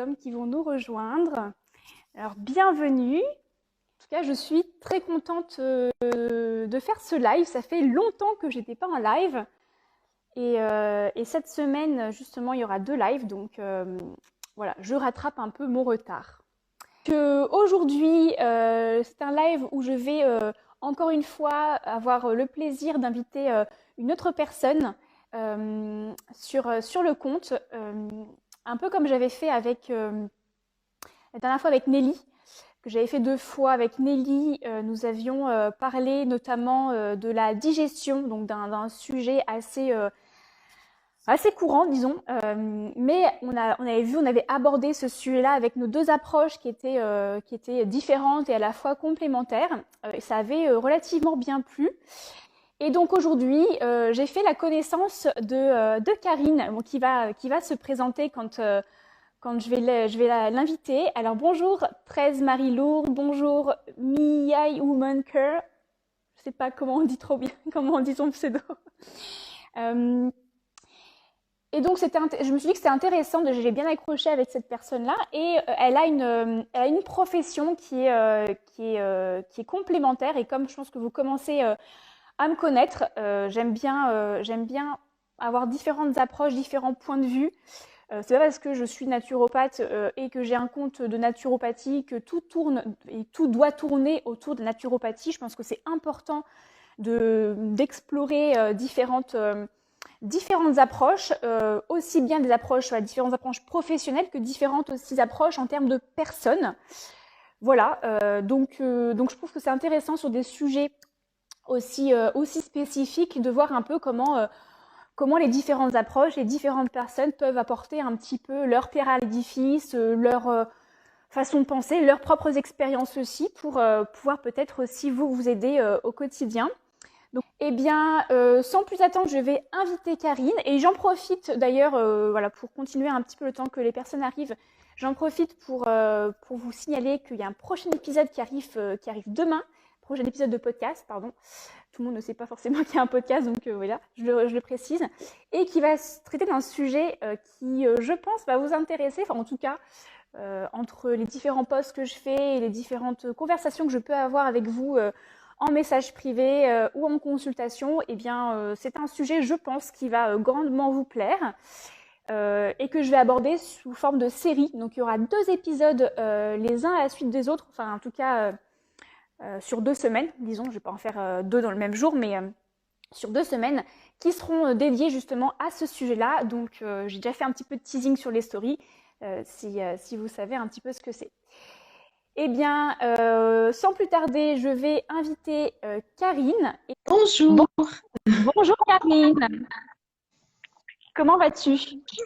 personnes qui vont nous rejoindre. Alors, bienvenue. En tout cas, je suis très contente de faire ce live. Ça fait longtemps que j'étais pas en live. Et cette semaine, justement, il y aura 2 lives. Donc, voilà, je rattrape un peu mon retard. Aujourd'hui, c'est un live où je vais encore une fois avoir le plaisir d'inviter une autre personne sur le compte, un peu comme j'avais fait avec la dernière fois avec Nelly, que j'avais fait 2 fois avec Nelly. Nous avions parlé notamment de la digestion, donc d'un sujet assez courant, disons. Mais on avait abordé ce sujet-là avec nos 2 approches qui étaient différentes et à la fois complémentaires. Et ça avait relativement bien plu. Et donc aujourd'hui, j'ai fait la connaissance de Karine, bon, qui va se présenter quand je vais l'inviter. Alors bonjour 13 Marie-Lourde, bonjour Miyai Womanker. Je sais pas comment on dit trop bien, comment on dit son pseudo. Et donc je me suis dit que c'était intéressant, j'ai bien accroché avec cette personne-là. Et elle a une profession qui est complémentaire. Et comme je pense que vous commencez à me connaître, j'aime bien avoir différentes approches, différents points de vue. C'est pas parce que je suis naturopathe et que j'ai un compte de naturopathie que tout tourne et tout doit tourner autour de naturopathie. Je pense que c'est important d'explorer différentes approches, aussi bien des approches, différentes approches professionnelles que différentes aussi approches en termes de personnes. Voilà, donc je trouve que c'est intéressant sur des sujets aussi spécifiques de voir un peu comment les différentes approches, les différentes personnes peuvent apporter un petit peu leur pierre à l'édifice, leur façon de penser, leurs propres expériences aussi pour pouvoir peut-être aussi vous aider au quotidien. Donc, eh bien, sans plus attendre, je vais inviter Karine et j'en profite d'ailleurs, voilà, pour continuer un petit peu le temps que les personnes arrivent. J'en profite pour vous signaler qu'il y a un prochain épisode qui arrive demain, prochain épisode de podcast, pardon. Tout le monde ne sait pas forcément qu'il y a un podcast, donc voilà, je le précise, et qui va traiter d'un sujet qui, je pense, va vous intéresser. Enfin, en tout cas, entre les différents posts que je fais et les différentes conversations que je peux avoir avec vous en message privé ou en consultation, eh bien, c'est un sujet, je pense, qui va grandement vous plaire et que je vais aborder sous forme de série. Donc, il y aura 2 épisodes les uns à la suite des autres, enfin, en tout cas, sur 2 semaines, disons. Je ne vais pas en faire 2 dans le même jour, mais sur 2 semaines, qui seront dédiées justement à ce sujet-là. Donc, j'ai déjà fait un petit peu de teasing sur les stories, si vous savez un petit peu ce que c'est. Eh bien, sans plus tarder, je vais inviter Karine. Bonjour, Bonjour Karine, comment vas-tu?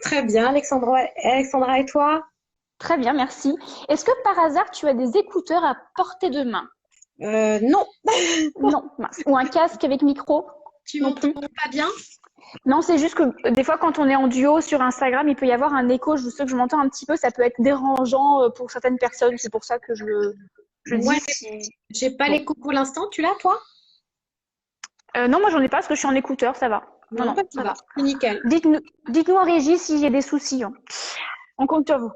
très bien Alexandra et toi? Très bien, merci. Est-ce que par hasard tu as des écouteurs à portée de main? Non, Non, mince. Ou un casque avec micro? tu Non m'entends plus. pas bien? Non, c'est juste que des fois quand on est en duo sur Instagram, il peut y avoir un écho. Je sais que je m'entends un petit peu, ça peut être dérangeant pour certaines personnes. C'est pour ça que je Moi, dis si. j'ai pas Bon. l'écho pour l'instant. Tu l'as, toi? Non, moi j'en ai pas parce que je suis en écouteur, ça va. Non, Non, non, bah, ça ça va, va. c'est nickel. Dites-nous en régie si j'ai des soucis, hein. On compte sur vous.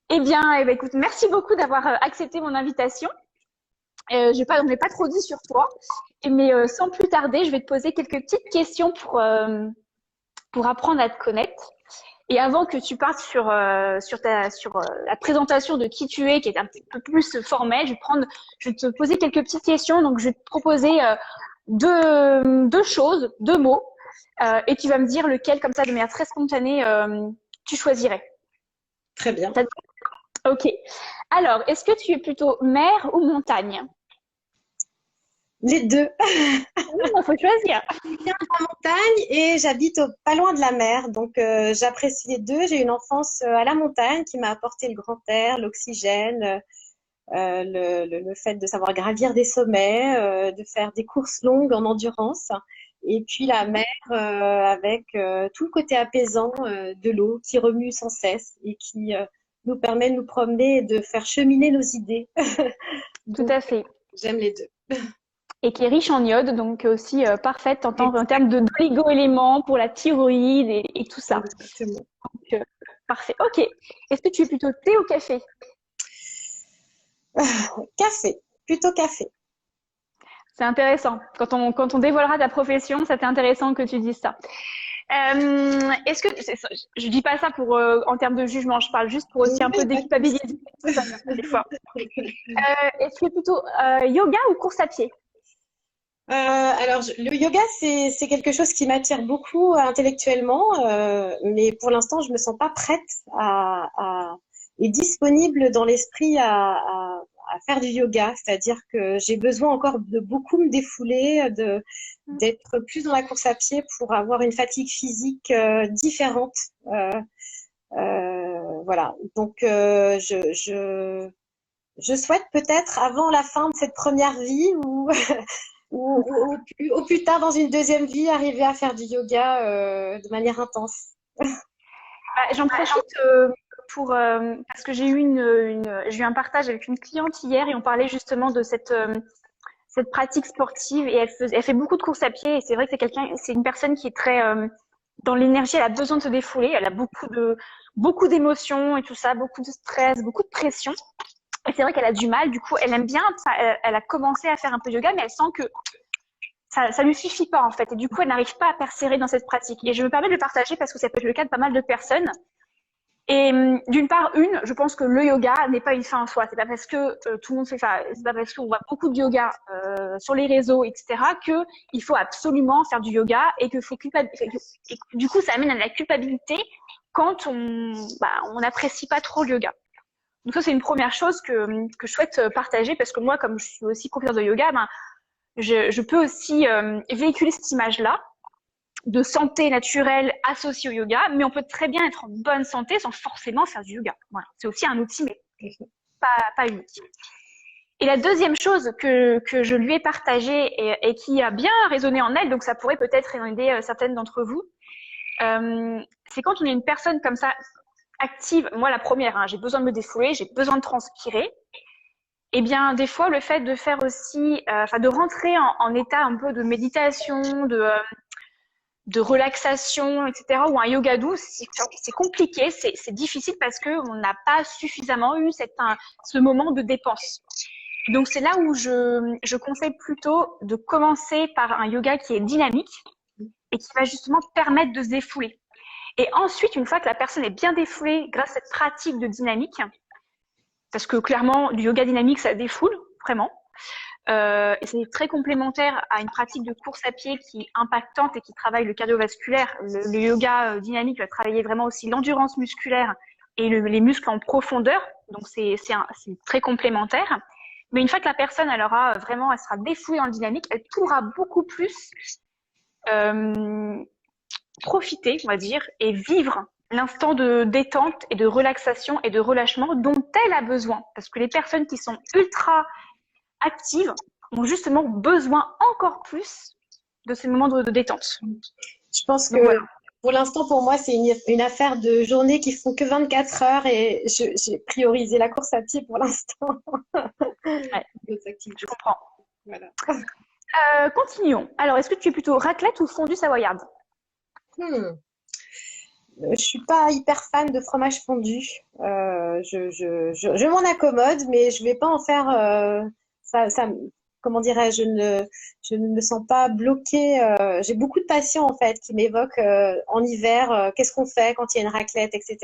Eh bien, écoute, merci beaucoup d'avoir accepté mon invitation. Je n'ai pas trop dit sur toi, mais sans plus tarder, je vais te poser quelques petites questions pour apprendre à te connaître. Et avant que tu partes sur la présentation de qui tu es, qui est un petit peu plus formelle, je vais te poser quelques petites questions. Donc, je vais te proposer deux choses, 2 mots, et tu vas me dire lequel, comme ça, de manière très spontanée, tu choisirais. Très bien. Ok. Alors, est-ce que tu es plutôt mer ou montagne? Les deux. Il faut choisir. Je viens de la montagne et j'habite pas loin de la mer, donc j'apprécie les deux. J'ai une enfance à la montagne qui m'a apporté le grand air, l'oxygène, le fait de savoir gravir des sommets, de faire des courses longues en endurance. Et puis la mer avec tout le côté apaisant de l'eau qui remue sans cesse et qui nous permet de nous promener et de faire cheminer nos idées. Tout Donc à fait. j'aime les deux. Et qui est riche en iode, donc aussi parfaite en termes d'oligo-éléments pour la thyroïde et tout ça. Exactement. Parfait. Ok. Est-ce que tu es plutôt thé ou café? Café, plutôt café. C'est intéressant. Quand on dévoilera ta profession, c'est intéressant que tu dises ça. Est-ce que je dis pas ça pour en termes de jugement, je parle juste pour aussi un peu Oui, pas de souci. déculpabiliser les personnes, des fois. Est-ce que plutôt yoga ou course à pied? Alors, le yoga, c'est quelque chose qui m'attire beaucoup intellectuellement, mais pour l'instant, je me sens pas prête et disponible dans l'esprit à faire du yoga. C'est-à-dire que j'ai besoin encore de beaucoup me défouler, d'être plus dans la course à pied pour avoir une fatigue physique différente. Voilà. Donc, je souhaite peut-être avant la fin de cette première vie ou au plus tard dans une deuxième vie, arriver à faire du yoga de manière intense. J'en profite parce que j'ai eu un partage avec une cliente hier et on parlait justement de cette pratique sportive et elle fait beaucoup de courses à pied et c'est vrai que c'est une personne qui est très dans l'énergie, elle a besoin de se défouler, elle a beaucoup d'émotions et tout ça, beaucoup de stress, beaucoup de pression. Et c'est vrai qu'elle a du mal, du coup, elle aime bien, elle a commencé à faire un peu de yoga, mais elle sent que ça lui suffit pas en fait, et du coup, elle n'arrive pas à persévérer dans cette pratique. Et je me permets de le partager parce que ça peut être le cas de pas mal de personnes. Et d'une part, je pense que le yoga n'est pas une fin en soi. C'est pas parce que tout le monde fait ça, c'est pas parce qu'on voit beaucoup de yoga sur les réseaux, etc., que il faut absolument faire du yoga et que du coup, ça amène à de la culpabilité quand on n'apprécie pas trop le yoga. Donc ça, c'est une première chose que je souhaite partager parce que moi, comme je suis aussi professeure de yoga, je peux aussi véhiculer cette image-là de santé naturelle associée au yoga, mais on peut très bien être en bonne santé sans forcément faire du yoga. Voilà. C'est aussi un outil, mais pas unique. Et la deuxième chose que je lui ai partagée et qui a bien résonné en elle, donc ça pourrait peut-être aider certaines d'entre vous, c'est quand on est une personne comme ça active, moi la première, j'ai besoin de me défouler, j'ai besoin de transpirer. Eh bien, des fois, le fait de faire aussi, de rentrer en état un peu de méditation, de relaxation, etc., ou un yoga doux, c'est compliqué, c'est difficile parce que on n'a pas suffisamment eu ce moment de dépense. Donc, c'est là où je conseille plutôt de commencer par un yoga qui est dynamique et qui va justement permettre de se défouler. Et ensuite, une fois que la personne est bien défoulée grâce à cette pratique de dynamique, parce que clairement, du yoga dynamique, ça défoule, vraiment. Et c'est très complémentaire à une pratique de course à pied qui est impactante et qui travaille le cardiovasculaire. Le yoga dynamique va travailler vraiment aussi l'endurance musculaire et les muscles en profondeur. Donc, c'est très complémentaire. Mais une fois que la personne, elle sera défoulée dans le dynamique, elle pourra beaucoup plus profiter, on va dire, et vivre l'instant de détente et de relaxation et de relâchement dont elle a besoin. Parce que les personnes qui sont ultra actives ont justement besoin encore plus de ces moments de détente. Je pense que Donc voilà. pour l'instant, pour moi, c'est une affaire de journées qui font que 24 heures et j'ai priorisé la course à pied pour l'instant. Ouais, je comprends. Voilà. Continuons. Alors, est-ce que tu es plutôt raclette ou fondue savoyarde? Je suis pas hyper fan de fromage fondu. Je m'en accommode, mais je vais pas en faire. Comment dirais-je, je ne me sens pas bloquée. J'ai beaucoup de patients en fait qui m'évoquent en hiver, qu'est-ce qu'on fait quand il y a une raclette, etc.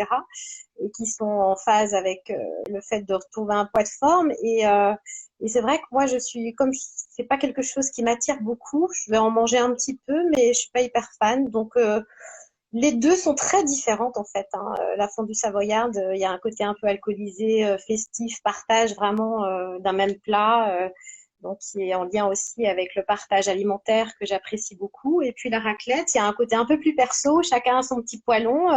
Et qui sont en phase avec le fait de retrouver un poids de forme. Et c'est vrai que moi, comme c'est pas quelque chose qui m'attire beaucoup, je vais en manger un petit peu, mais je suis pas hyper fan. Donc les deux sont très différentes en fait, hein. La fondue savoyarde, il y a un côté un peu alcoolisé, festif, partage vraiment d'un même plat, donc qui est en lien aussi avec le partage alimentaire que j'apprécie beaucoup. Et puis la raclette, il y a un côté un peu plus perso, chacun a son petit poêlon,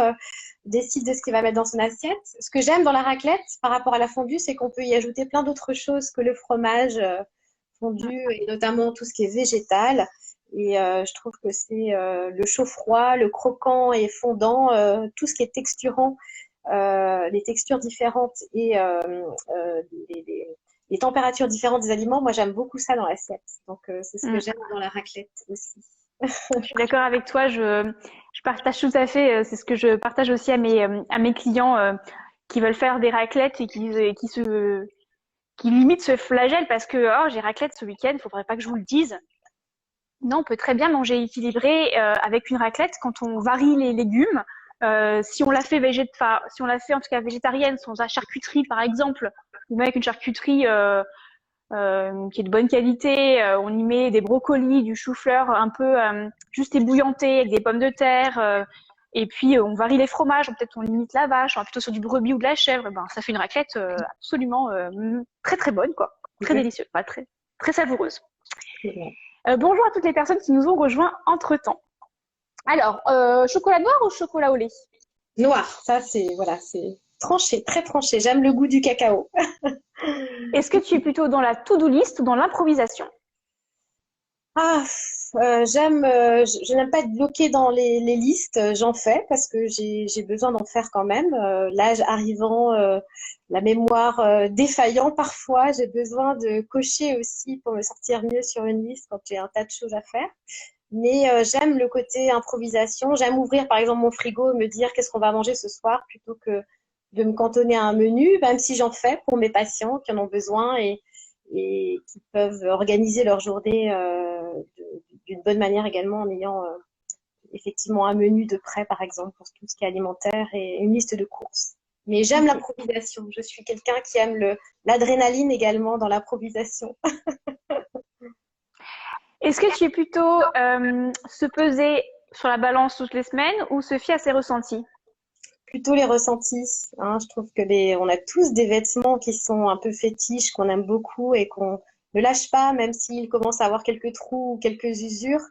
décide de ce qu'il va mettre dans son assiette. Ce que j'aime dans la raclette par rapport à la fondue, c'est qu'on peut y ajouter plein d'autres choses que le fromage fondu et notamment tout ce qui est végétal. Et je trouve que c'est le chaud-froid, le croquant et fondant, tout ce qui est texturant, les textures différentes et les températures différentes des aliments. Moi, j'aime beaucoup ça dans l'assiette. Donc, c'est ce que j'aime dans la raclette aussi. Je suis d'accord avec toi. Je partage tout à fait. C'est ce que je partage aussi à mes clients qui veulent faire des raclettes et qui limite se flagellent parce que oh j'ai raclette ce week-end, faudrait pas que je vous le dise. Non, on peut très bien manger équilibré avec une raclette quand on varie les légumes. Si on la fait si on la fait en tout cas végétarienne, sans la charcuterie par exemple, ou même avec une charcuterie qui est de bonne qualité, on y met des brocolis, du chou-fleur un peu juste ébouillanté avec des pommes de terre. Et puis on varie les fromages, peut-être on limite la vache, on va plutôt sur du brebis ou de la chèvre. Ben ça fait une raclette absolument très très bonne quoi, très délicieuse, pas très très savoureuse. Bonjour à toutes les personnes qui nous ont rejoints entre-temps. Alors, chocolat noir ou chocolat au lait? Noir, ça c'est tranché, très tranché. J'aime le goût du cacao. Est-ce que tu es plutôt dans la to-do list ou dans l'improvisation? Ah, je n'aime pas être bloquée dans les listes. J'en fais parce que j'ai besoin d'en faire quand même. L'âge arrivant, la mémoire défaillant parfois, j'ai besoin de cocher aussi pour me sortir mieux sur une liste quand j'ai un tas de choses à faire. Mais j'aime le côté improvisation. J'aime ouvrir par exemple mon frigo et me dire qu'est-ce qu'on va manger ce soir plutôt que de me cantonner à un menu, même si j'en fais pour mes patients qui en ont besoin et qui peuvent organiser leur journée d'une bonne manière également en ayant effectivement un menu de prêt, par exemple, pour tout ce qui est alimentaire et une liste de courses. Mais j'aime Okay. l'improvisation. Je suis quelqu'un qui aime l'adrénaline également dans l'improvisation. Est-ce que tu es plutôt se peser sur la balance toutes les semaines ou se fier à ses ressentis? Plutôt les ressentis. Hein. Je trouve que on a tous des vêtements qui sont un peu fétiches, qu'on aime beaucoup et qu'on ne lâche pas, même s'ils commencent à avoir quelques trous ou quelques usures.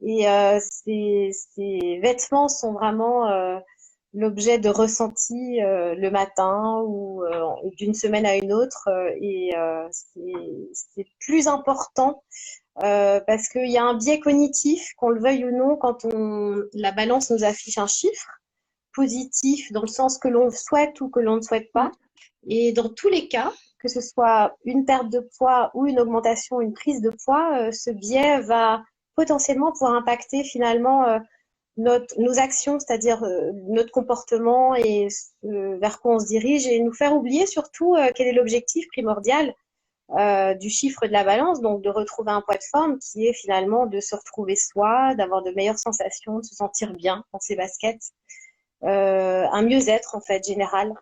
Et ces vêtements sont vraiment l'objet de ressentis le matin ou d'une semaine à une autre. C'est plus important parce qu'il y a un biais cognitif, qu'on le veuille ou non, quand la balance nous affiche un chiffre positif dans le sens que l'on souhaite ou que l'on ne souhaite pas. Et dans tous les cas, que ce soit une perte de poids ou une augmentation, une prise de poids, ce biais va potentiellement pouvoir impacter finalement nos actions, c'est-à-dire notre comportement et vers quoi on se dirige et nous faire oublier surtout quel est l'objectif primordial du chiffre de la balance, donc de retrouver un poids de forme qui est finalement de se retrouver soi, d'avoir de meilleures sensations, de se sentir bien dans ses baskets, un mieux-être en fait général.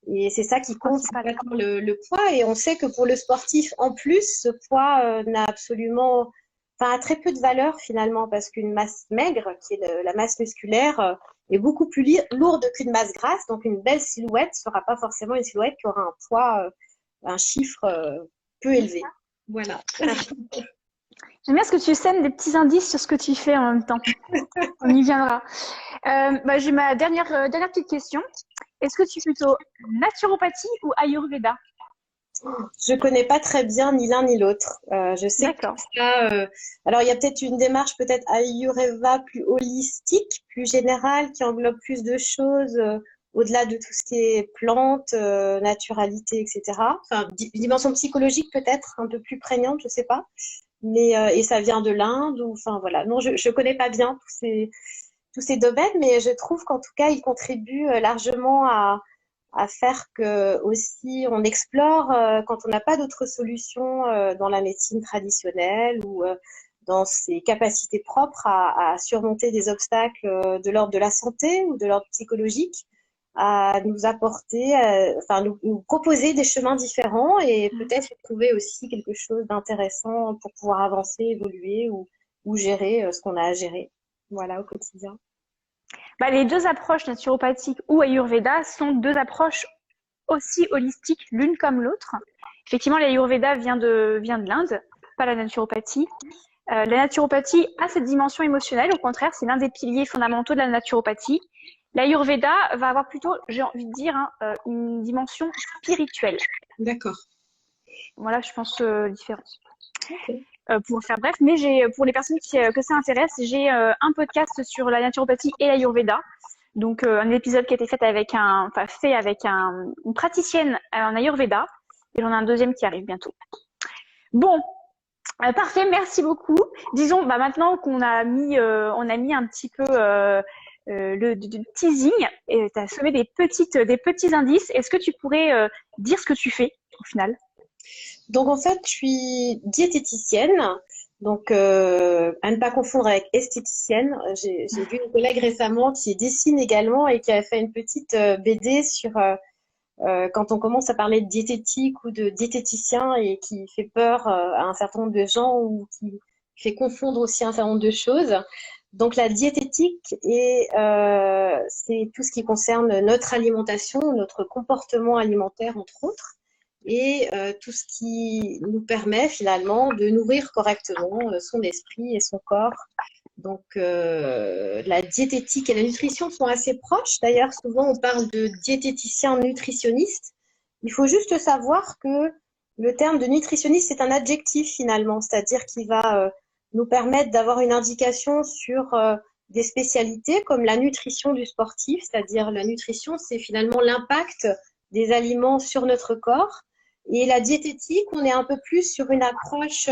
Et c'est ça qui compte, c'est vraiment le poids. Et on sait que pour le sportif, en plus, ce poids n'a absolument, enfin, a très peu de valeur finalement, parce qu'une masse maigre, qui est la masse musculaire, est beaucoup plus lourde qu'une masse grasse. Donc une belle silhouette ne sera pas forcément une silhouette qui aura un poids, un chiffre peu élevé. Voilà. J'aime bien ce que tu sèmes des petits indices sur ce que tu fais en même temps. On y viendra. J'ai ma dernière petite question. Est-ce que tu es plutôt naturopathie ou Ayurveda? Je connais pas très bien ni l'un ni l'autre. Je sais que D'accord. ça, alors il y a peut-être une démarche peut-être Ayurveda plus holistique, plus générale, qui englobe plus de choses au-delà de tout ce qui est plantes, naturalité, etc. Enfin, une dimension psychologique peut-être un peu plus prégnante, je sais pas. Mais et ça vient de l'Inde ou enfin voilà. Non, je connais pas bien tous ces domaines, mais je trouve qu'en tout cas, ils contribuent largement à faire que aussi on explore quand on n'a pas d'autres solutions dans la médecine traditionnelle ou dans ses capacités propres à surmonter des obstacles de l'ordre de la santé ou de l'ordre psychologique, à nous apporter, enfin nous proposer des chemins différents et peut-être trouver aussi quelque chose d'intéressant pour pouvoir avancer, évoluer ou gérer ce qu'on a à gérer. Voilà, au quotidien. Les deux approches naturopathiques ou Ayurveda sont deux approches aussi holistiques l'une comme l'autre. Effectivement, l'Ayurveda vient de l'Inde, pas la naturopathie. La naturopathie a cette dimension émotionnelle, au contraire, c'est l'un des piliers fondamentaux de la naturopathie. L'Ayurveda va avoir plutôt, j'ai envie de dire, une dimension spirituelle. D'accord. Voilà, je pense, différence. Okay. Pour faire bref, mais pour les personnes que ça intéresse, j'ai un podcast sur la naturopathie et l'Ayurveda. Donc, un épisode qui a été fait avec une praticienne en Ayurveda. Et j'en ai un deuxième qui arrive bientôt. Bon, Parfait, merci beaucoup. Disons, maintenant on a mis un petit peu le teasing et tu as semé des petits indices. Est-ce que tu pourrais dire ce que tu fais au final? Donc en fait, je suis diététicienne, donc à ne pas confondre avec esthéticienne. J'ai vu une collègue récemment qui dessine également et qui a fait une petite BD sur quand on commence à parler de diététique ou de diététicien et qui fait peur à un certain nombre de gens ou qui fait confondre aussi un certain nombre de choses. Donc la diététique c'est tout ce qui concerne notre alimentation, notre comportement alimentaire entre autres, et tout ce qui nous permet finalement de nourrir correctement son esprit et son corps. Donc, la diététique et la nutrition sont assez proches. D'ailleurs, souvent, on parle de diététicien nutritionniste. Il faut juste savoir que le terme de nutritionniste, c'est un adjectif finalement, c'est-à-dire qu'il va nous permettre d'avoir une indication sur des spécialités comme la nutrition du sportif, c'est-à-dire la nutrition, c'est finalement l'impact des aliments sur notre corps. Et la diététique, on est un peu plus sur une approche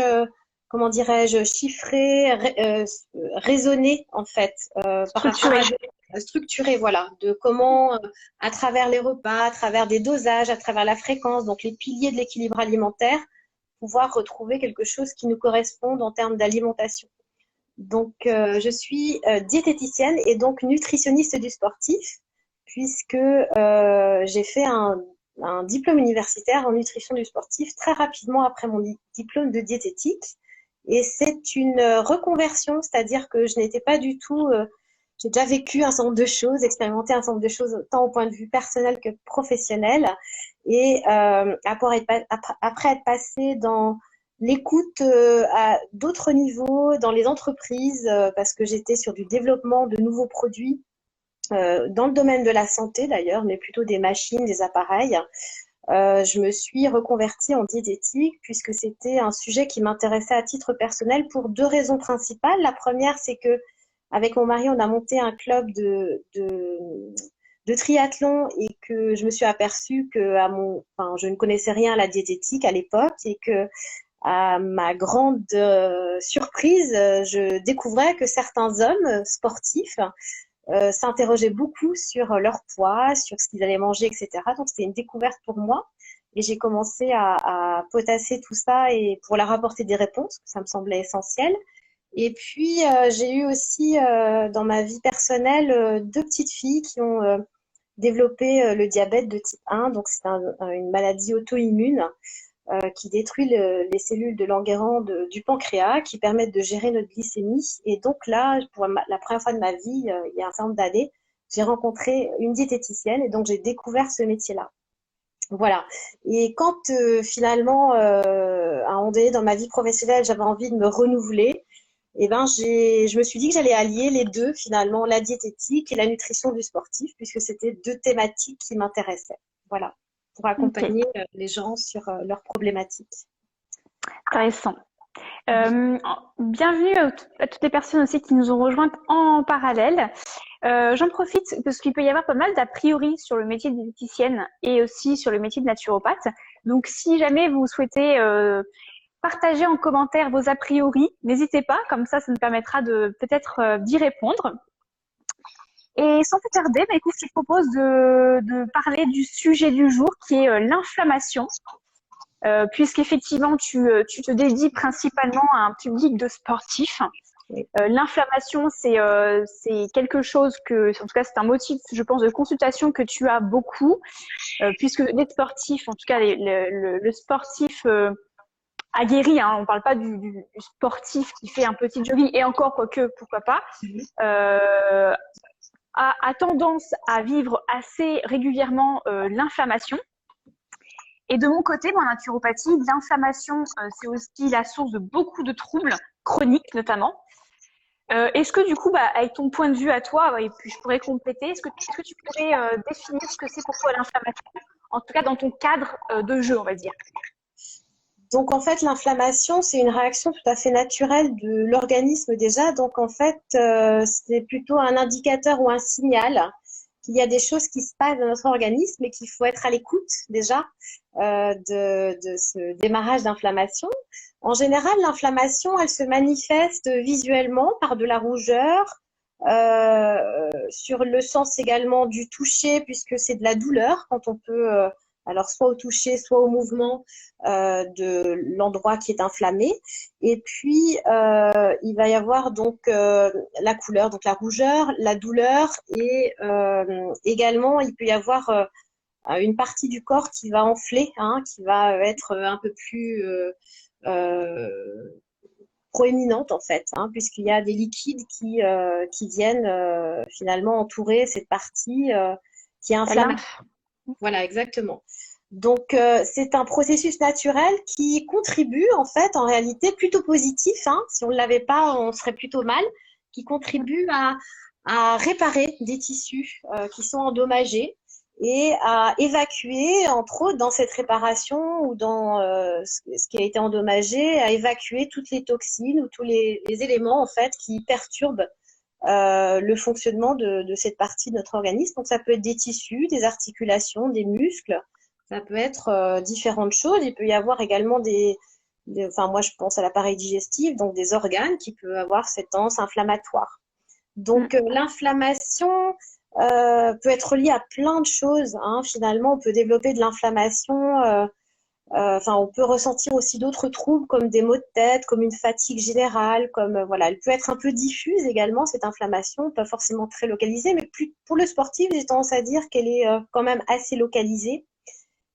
comment dirais-je, chiffré, raisonné en fait, par rapport Structuré. à structuré, voilà, de comment, à travers les repas, à travers des dosages, à travers la fréquence, donc les piliers de l'équilibre alimentaire, pouvoir retrouver quelque chose qui nous corresponde en termes d'alimentation. Donc, je suis diététicienne et donc nutritionniste du sportif, puisque j'ai fait un diplôme universitaire en nutrition du sportif très rapidement après mon diplôme de diététique. Et c'est une reconversion, c'est-à-dire que je n'étais pas du tout. J'ai déjà vécu un certain nombre de choses, expérimenté un certain nombre de choses, tant au point de vue personnel que professionnel. Et après être passée dans l'écoute à d'autres niveaux, dans les entreprises, parce que j'étais sur du développement de nouveaux produits, dans le domaine de la santé d'ailleurs, mais plutôt des machines, des appareils. Je me suis reconvertie en diététique puisque c'était un sujet qui m'intéressait à titre personnel pour deux raisons principales. La première, c'est que avec mon mari, on a monté un club de triathlon et que je me suis aperçue que enfin, je ne connaissais rien à la diététique à l'époque et que à ma grande surprise, je découvrais que certains hommes sportifs s'interrogeaient beaucoup sur leur poids, sur ce qu'ils allaient manger, etc. Donc c'était une découverte pour moi. Et j'ai commencé à potasser tout ça et pour leur apporter des réponses, ça me semblait essentiel. Et puis j'ai eu aussi dans ma vie personnelle deux petites filles qui ont développé le diabète de type 1. Donc c'est une maladie auto-immune qui détruit les cellules de Langerhans du pancréas, qui permettent de gérer notre glycémie. Et donc là, pour la première fois de ma vie, il y a un certain nombre d'années, j'ai rencontré une diététicienne et donc j'ai découvert ce métier-là. Voilà. Et quand finalement, à un moment donné dans ma vie professionnelle, j'avais envie de me renouveler, eh ben je me suis dit que j'allais allier les deux finalement, la diététique et la nutrition du sportif, puisque c'était deux thématiques qui m'intéressaient. Voilà, pour Ok, accompagner les gens sur leurs problématiques. intéressant. Euh, Bienvenue à toutes les personnes aussi qui nous ont rejointes en parallèle. J'en profite parce qu'il peut y avoir pas mal d'a priori sur le métier de diététicienne et aussi sur le métier de naturopathe. Donc, si jamais vous souhaitez partager en commentaire vos a priori, n'hésitez pas, comme ça nous permettra de peut-être d'y répondre. Et sans plus tarder, écoute, je te propose de parler du sujet du jour qui est l'inflammation. Puisqu'effectivement tu te dédies principalement à un public de sportifs. Oui. L'inflammation, c'est quelque chose que, en tout cas, c'est un motif, je pense, de consultation que tu as beaucoup, puisque les sportifs, en tout cas, le sportif aguerri, hein, on ne parle pas du sportif qui fait un petit jogging, et encore, quoique, pourquoi pas, euh, a tendance à vivre assez régulièrement l'inflammation. Et de mon côté, en naturopathie, l'inflammation, c'est aussi la source de beaucoup de troubles chroniques notamment. Est-ce que du coup, avec ton point de vue à toi, et puis je pourrais compléter, est-ce que tu pourrais définir ce que c'est pour toi l'inflammation, en tout cas dans ton cadre de jeu, on va dire? Donc en fait, l'inflammation, c'est une réaction tout à fait naturelle de l'organisme déjà. Donc en fait, c'est plutôt un indicateur ou un signal qu'il y a des choses qui se passent dans notre organisme et qu'il faut être à l'écoute déjà de ce démarrage d'inflammation. En général, l'inflammation, elle se manifeste visuellement par de la rougeur, sur le sens également du toucher, puisque c'est de la douleur quand on peut, alors soit au toucher, soit au mouvement de l'endroit qui est inflammé. Et puis, il va y avoir donc la couleur, donc la rougeur, la douleur, et également, il peut y avoir une partie du corps qui va enfler, hein, qui va être un peu plus euh, proéminente en fait, hein, puisqu'il y a des liquides qui viennent finalement entourer cette partie qui est La inflammatoire. lymphe. Voilà, exactement. Donc c'est un processus naturel qui contribue en fait, en réalité plutôt positif, hein, si on ne l'avait pas, on serait plutôt mal, qui contribue à réparer des tissus qui sont endommagés et à évacuer, entre autres, dans cette réparation ou dans ce qui a été endommagé, à évacuer toutes les toxines ou tous les éléments en fait qui perturbent le fonctionnement de cette partie de notre organisme. Donc ça peut être des tissus, des articulations, des muscles, ça peut être différentes choses. Il peut y avoir également enfin moi je pense à l'appareil digestif, donc des organes qui peuvent avoir cette tendance inflammatoire. Donc l'inflammation peut être liée à plein de choses, hein. Finalement, on peut développer de l'inflammation. Enfin, on peut ressentir aussi d'autres troubles comme des maux de tête, comme une fatigue générale, comme voilà, elle peut être un peu diffuse également cette inflammation, pas forcément très localisée, mais plus pour le sportif, j'ai tendance à dire qu'elle est quand même assez localisée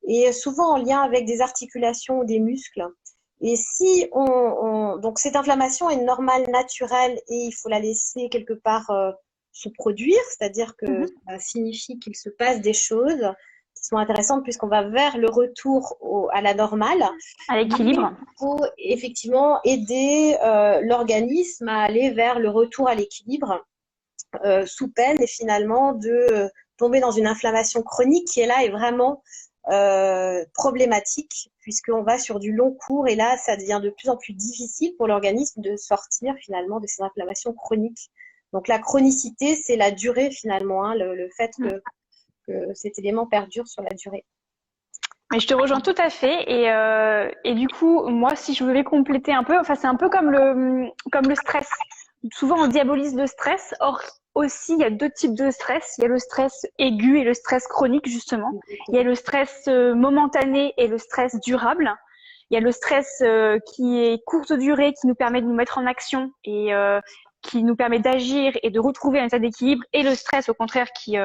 et souvent en lien avec des articulations ou des muscles. Et si donc cette inflammation est normale, naturelle, et il faut la laisser quelque part se produire, c'est-à-dire que ça signifie qu'il se passe des choses qui sont intéressantes puisqu'on va vers le retour à la normale. À Mais l'équilibre. il faut effectivement aider l'organisme à aller vers le retour à l'équilibre sous peine et finalement de tomber dans une inflammation chronique qui est là et vraiment problématique puisqu'on va sur du long cours et là ça devient de plus en plus difficile pour l'organisme de sortir finalement de ces inflammations chroniques. Donc la chronicité, c'est la durée finalement, hein, le fait que cet élément perdure sur la durée. Mais je te rejoins tout à fait et du coup moi si je voulais compléter un peu, enfin c'est un peu comme le stress. Souvent on diabolise le stress, or aussi il y a deux types de stress. Il y a le stress aigu et le stress chronique justement. Il y a le stress momentané et le stress durable. Il y a le stress qui est courte durée, qui nous permet de nous mettre en action et qui nous permet d'agir et de retrouver un état d'équilibre, et le stress au contraire qui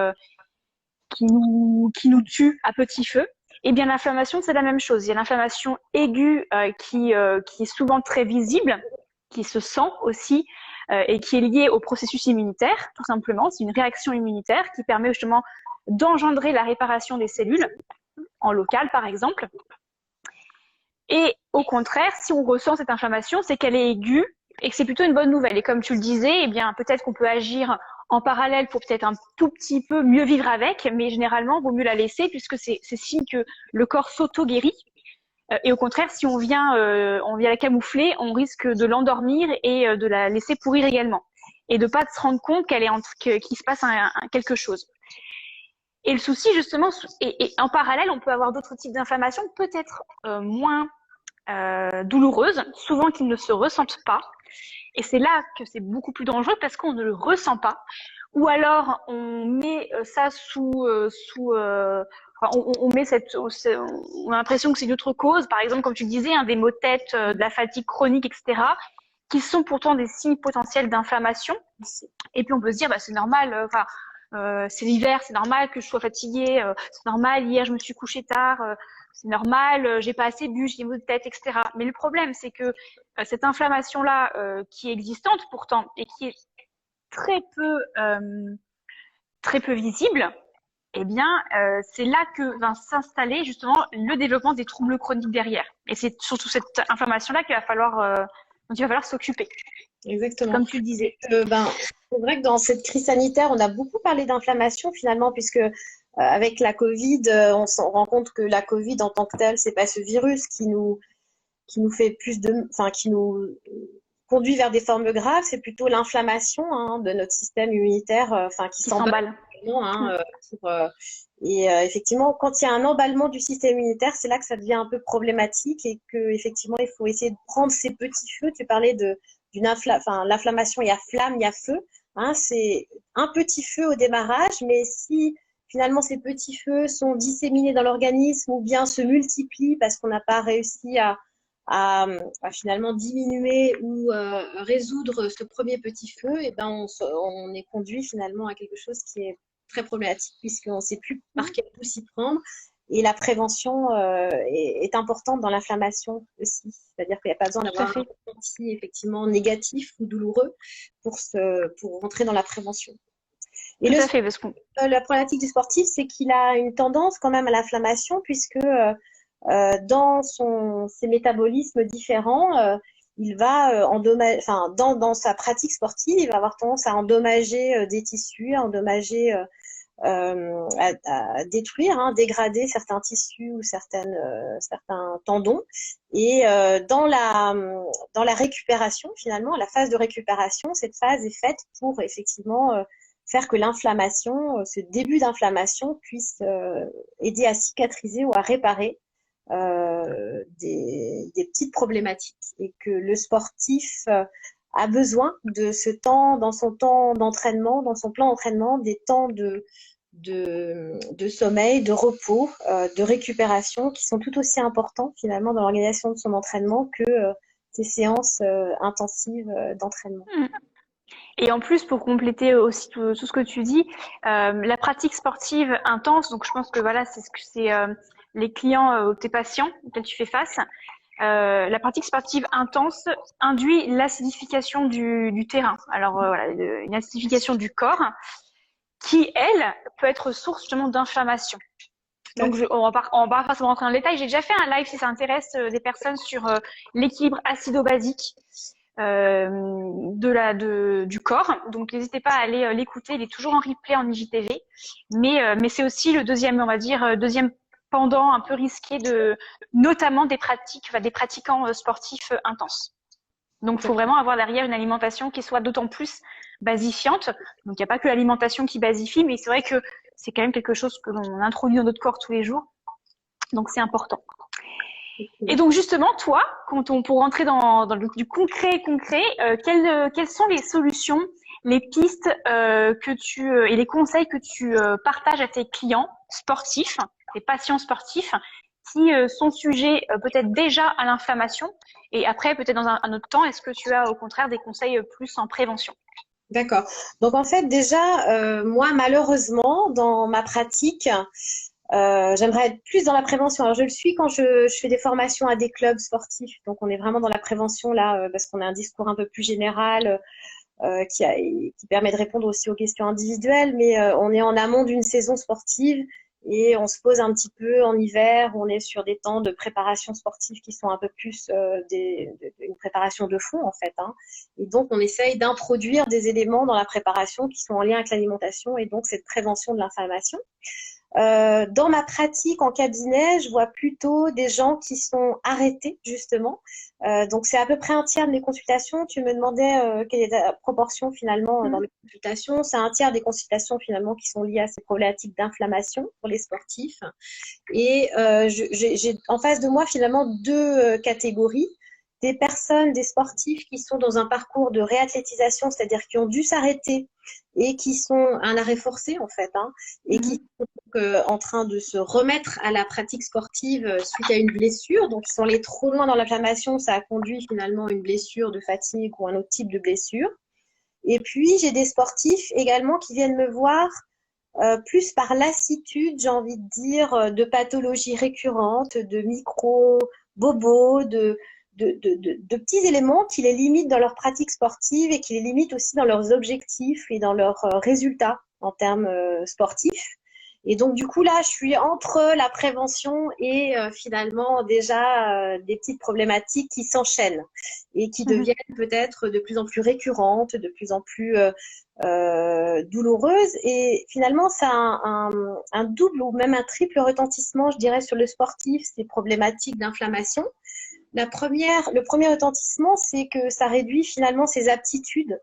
nous tue à petit feu. Eh bien, l'inflammation, c'est la même chose. Il y a l'inflammation aiguë qui est souvent très visible, qui se sent aussi et qui est liée au processus immunitaire, tout simplement. C'est une réaction immunitaire qui permet justement d'engendrer la réparation des cellules, en local par exemple. Et au contraire, si on ressent cette inflammation, c'est qu'elle est aiguë et que c'est plutôt une bonne nouvelle. Et comme tu le disais, eh bien, peut-être qu'on peut agir en parallèle pour peut-être un tout petit peu mieux vivre avec, mais généralement, il vaut mieux la laisser puisque c'est signe que le corps s'auto-guérit. Et au contraire, si on vient la camoufler, on risque de l'endormir et de la laisser pourrir également. Et de pas se rendre compte qu'il se passe quelque chose. Et le souci, justement, et en parallèle, on peut avoir d'autres types d'inflammation, peut-être moins douloureuses, souvent qu'ils ne se ressentent pas. Et c'est là que c'est beaucoup plus dangereux parce qu'on ne le ressent pas. Ou alors on met ça on met on a l'impression que c'est une autre cause, par exemple comme tu disais, des maux de tête, de la fatigue chronique, etc., qui sont pourtant des signes potentiels d'inflammation. Et puis on peut se dire c'est normal, c'est l'hiver, c'est normal que je sois fatiguée, c'est normal, hier je me suis couchée tard, c'est normal, j'ai pas assez bu, j'ai des maux de tête, etc. Mais le problème, c'est que cette inflammation-là, qui est existante pourtant et qui est très peu visible, eh bien, c'est là que va s'installer justement le développement des troubles chroniques derrière. Et c'est surtout cette inflammation-là dont il va falloir s'occuper. Exactement. Comme tu le disais. C'est vrai que dans cette crise sanitaire, on a beaucoup parlé d'inflammation finalement, puisque avec la Covid, on se rend compte que la Covid en tant que telle, c'est pas ce virus qui nous fait qui nous conduit vers des formes graves, c'est plutôt l'inflammation, hein, de notre système immunitaire, qui s'emballe. S'emballe. Et effectivement, quand il y a un emballement du système immunitaire, c'est là que ça devient un peu problématique et que effectivement, il faut essayer de prendre ces petits feux. Tu parlais enfin, l'inflammation, il y a flamme, il y a feu. Hein, c'est un petit feu au démarrage, mais si finalement ces petits feux sont disséminés dans l'organisme ou bien se multiplient parce qu'on n'a pas réussi à finalement diminuer ou résoudre ce premier petit feu, et ben on est conduit finalement à quelque chose qui est très problématique puisqu'on ne sait plus par quel bout s'y prendre. Et la prévention est importante dans l'inflammation aussi. C'est-à-dire qu'il n'y a pas besoin Tout à d'avoir un fait. ressenti effectivement négatif ou douloureux pour rentrer dans la prévention. Et Tout à fait, parce qu'on la problématique du sportif, c'est qu'il a une tendance quand même à l'inflammation puisque dans ses métabolismes différents, il va enfin, dans sa pratique sportive, il va avoir tendance à endommager des tissus, à endommager, à détruire, hein, dégrader certains tissus ou certains tendons. Et dans la récupération, finalement, la phase de récupération, cette phase est faite pour effectivement faire que l'inflammation, ce début d'inflammation puisse aider à cicatriser ou à réparer des petites problématiques et que le sportif a besoin de ce temps, dans son temps d'entraînement, dans son plan d'entraînement, des temps de sommeil, de repos, de récupération qui sont tout aussi importants finalement dans l'organisation de son entraînement que ces séances intensives d'entraînement. Et en plus, pour compléter aussi tout ce que tu dis, la pratique sportive intense, donc je pense que voilà, c'est ce que c'est les clients, tes patients auxquels tu fais face. La pratique sportive intense induit l'acidification du terrain. Alors voilà, une acidification du corps qui, elle, peut être source justement d'inflammation. Donc, on va pas forcément rentrer dans le détail. J'ai déjà fait un live si ça intéresse des personnes sur l'équilibre acido-basique du corps. Donc, n'hésitez pas à aller l'écouter. Il est toujours en replay en IGTV. Mais c'est aussi le deuxième, on va dire, deuxième pendant un peu risqué notamment des pratiquants sportifs intenses. Donc, il faut vraiment avoir derrière une alimentation qui soit d'autant plus basifiante. Donc, il n'y a pas que l'alimentation qui basifie, mais c'est vrai que c'est quand même quelque chose que l'on introduit dans notre corps tous les jours. Donc, c'est important. Et donc, justement, toi, pour rentrer dans du concret, quelles sont les solutions, les pistes et les conseils que tu partages à tes clients sportifs, tes patients sportifs, qui sont sujets peut-être déjà à l'inflammation et après, peut-être dans un autre temps, est-ce que tu as au contraire des conseils plus en prévention? D'accord. Donc en fait déjà, moi malheureusement dans ma pratique, j'aimerais être plus dans la prévention. Alors je le suis quand je fais des formations à des clubs sportifs. Donc on est vraiment dans la prévention là parce qu'on a un discours un peu plus général qui permet de répondre aussi aux questions individuelles. Mais on est en amont d'une saison sportive et on se pose un petit peu en hiver. On est sur des temps de préparation sportive qui sont un peu plus une préparation de fond en fait. Hein. Et donc on essaye d'introduire des éléments dans la préparation qui sont en lien avec l'alimentation et donc cette prévention de l'inflammation. Dans ma pratique en cabinet, je vois plutôt des gens qui sont arrêtés justement. Donc c'est à peu près un tiers de mes consultations. Tu me demandais quelle est la proportion finalement dans mes consultations. C'est un tiers des consultations finalement qui sont liées à ces problématiques d'inflammation pour les sportifs. Et j'ai en face de moi finalement deux catégories. Des personnes, des sportifs qui sont dans un parcours de réathlétisation, c'est-à-dire qui ont dû s'arrêter et qui sont un arrêt forcé en fait, hein, et qui sont donc, en train de se remettre à la pratique sportive suite à une blessure. Donc ils sont allés trop loin dans l'inflammation, ça a conduit finalement à une blessure de fatigue ou un autre type de blessure. Et puis j'ai des sportifs également qui viennent me voir plus par lassitude, j'ai envie de dire, de pathologies récurrentes, de micro-bobos, de petits éléments qui les limitent dans leur pratique sportive et qui les limitent aussi dans leurs objectifs et dans leurs résultats en termes sportifs. Et donc, du coup, là, je suis entre la prévention et finalement déjà des petites problématiques qui s'enchaînent et qui deviennent peut-être de plus en plus récurrentes, de plus en plus douloureuses. Et finalement, ça a un double ou même un triple retentissement, je dirais, sur le sportif, ces problématiques d'inflammation. Le premier retentissement, c'est que ça réduit finalement ses aptitudes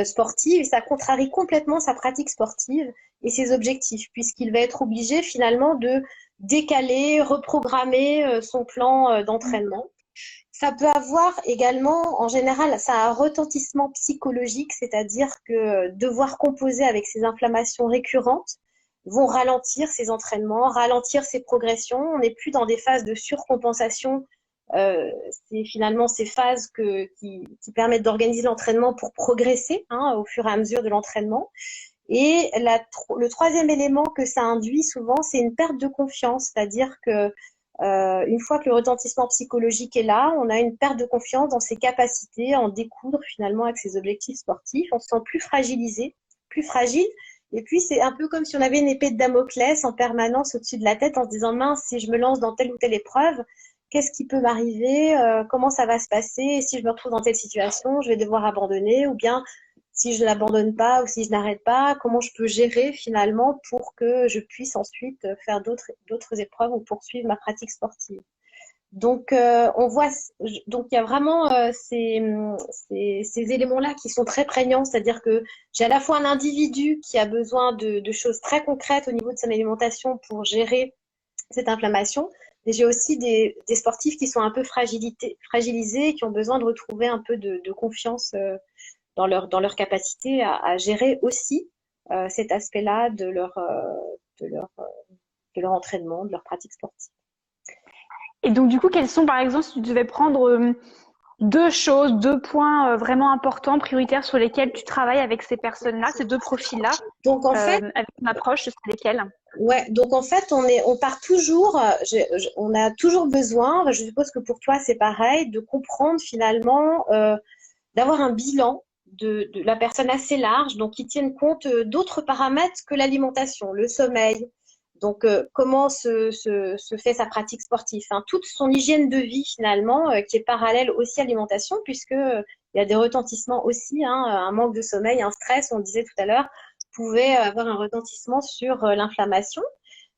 sportives et ça contrarie complètement sa pratique sportive et ses objectifs, puisqu'il va être obligé finalement de décaler, reprogrammer son plan d'entraînement. Ça peut avoir également, en général, ça a un retentissement psychologique, c'est-à-dire que devoir composer avec ces inflammations récurrentes vont ralentir ses entraînements, ralentir ses progressions. On n'est plus dans des phases de surcompensation. C'est finalement ces phases qui permettent d'organiser l'entraînement pour progresser au fur et à mesure de l'entraînement. Et le troisième élément que ça induit souvent, c'est une perte de confiance, c'est-à-dire que une fois que le retentissement psychologique est là, on a une perte de confiance dans ses capacités à en découdre finalement avec ses objectifs sportifs. On se sent plus fragilisé, plus fragile. Et puis, c'est un peu comme si on avait une épée de Damoclès en permanence au-dessus de la tête en se disant, mince, si je me lance dans telle ou telle épreuve, qu'est-ce qui peut m'arriver? Comment ça va se passer? Et si je me retrouve dans telle situation, je vais devoir abandonner, ou bien si je n'abandonne pas ou si je n'arrête pas, comment je peux gérer finalement pour que je puisse ensuite faire d'autres épreuves ou poursuivre ma pratique sportive. Donc, on voit, donc il y a vraiment ces éléments-là qui sont très prégnants, c'est-à-dire que j'ai à la fois un individu qui a besoin de choses très concrètes au niveau de son alimentation pour gérer cette inflammation, mais j'ai aussi des sportifs qui sont un peu fragilisés, qui ont besoin de retrouver un peu de confiance dans leur capacité à gérer aussi cet aspect-là de leur entraînement, de leur pratique sportive. Et donc, du coup, quels sont, par exemple, si tu devais prendre deux points vraiment importants, prioritaires sur lesquels tu travailles avec ces personnes-là, ces deux profils-là, donc en fait, avec une approche, ce serait lesquels? Ouais, donc en fait, on part toujours, on a toujours besoin, je suppose que pour toi c'est pareil, de comprendre finalement, d'avoir un bilan de la personne assez large, donc qui tienne compte d'autres paramètres que l'alimentation, le sommeil, donc comment se fait sa pratique sportive, toute son hygiène de vie finalement, qui est parallèle aussi à l'alimentation, puisque il y a des retentissements aussi, un manque de sommeil, un stress, on le disait tout à l'heure, pouvait avoir un retentissement sur l'inflammation.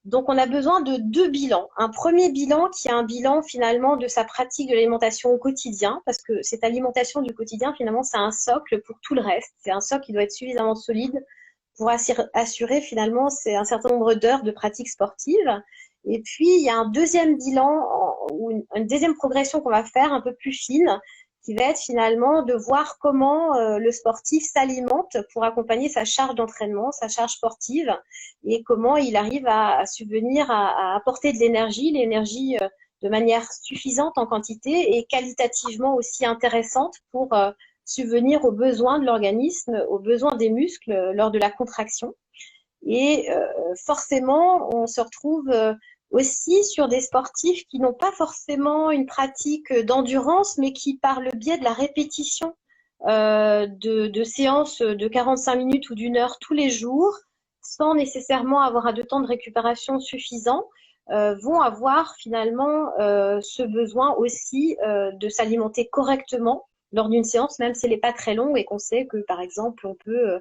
Donc, on a besoin de deux bilans. Un premier bilan qui est un bilan finalement de sa pratique de l'alimentation au quotidien, parce que cette alimentation du quotidien, finalement, c'est un socle pour tout le reste. C'est un socle qui doit être suffisamment solide pour assurer finalement un certain nombre d'heures de pratique sportive. Et puis, il y a un deuxième bilan ou une deuxième progression qu'on va faire un peu plus fine, qui va être finalement de voir comment le sportif s'alimente pour accompagner sa charge d'entraînement, sa charge sportive, et comment il arrive à subvenir à apporter de l'énergie de manière suffisante en quantité et qualitativement aussi intéressante pour subvenir aux besoins de l'organisme, aux besoins des muscles lors de la contraction. Et forcément, on se retrouve aussi sur des sportifs qui n'ont pas forcément une pratique d'endurance, mais qui, par le biais de la répétition de séances de 45 minutes ou d'une heure tous les jours, sans nécessairement avoir un temps de récupération suffisant, vont avoir finalement ce besoin aussi de s'alimenter correctement lors d'une séance, même si elle n'est pas très longue et qu'on sait que, par exemple, on peut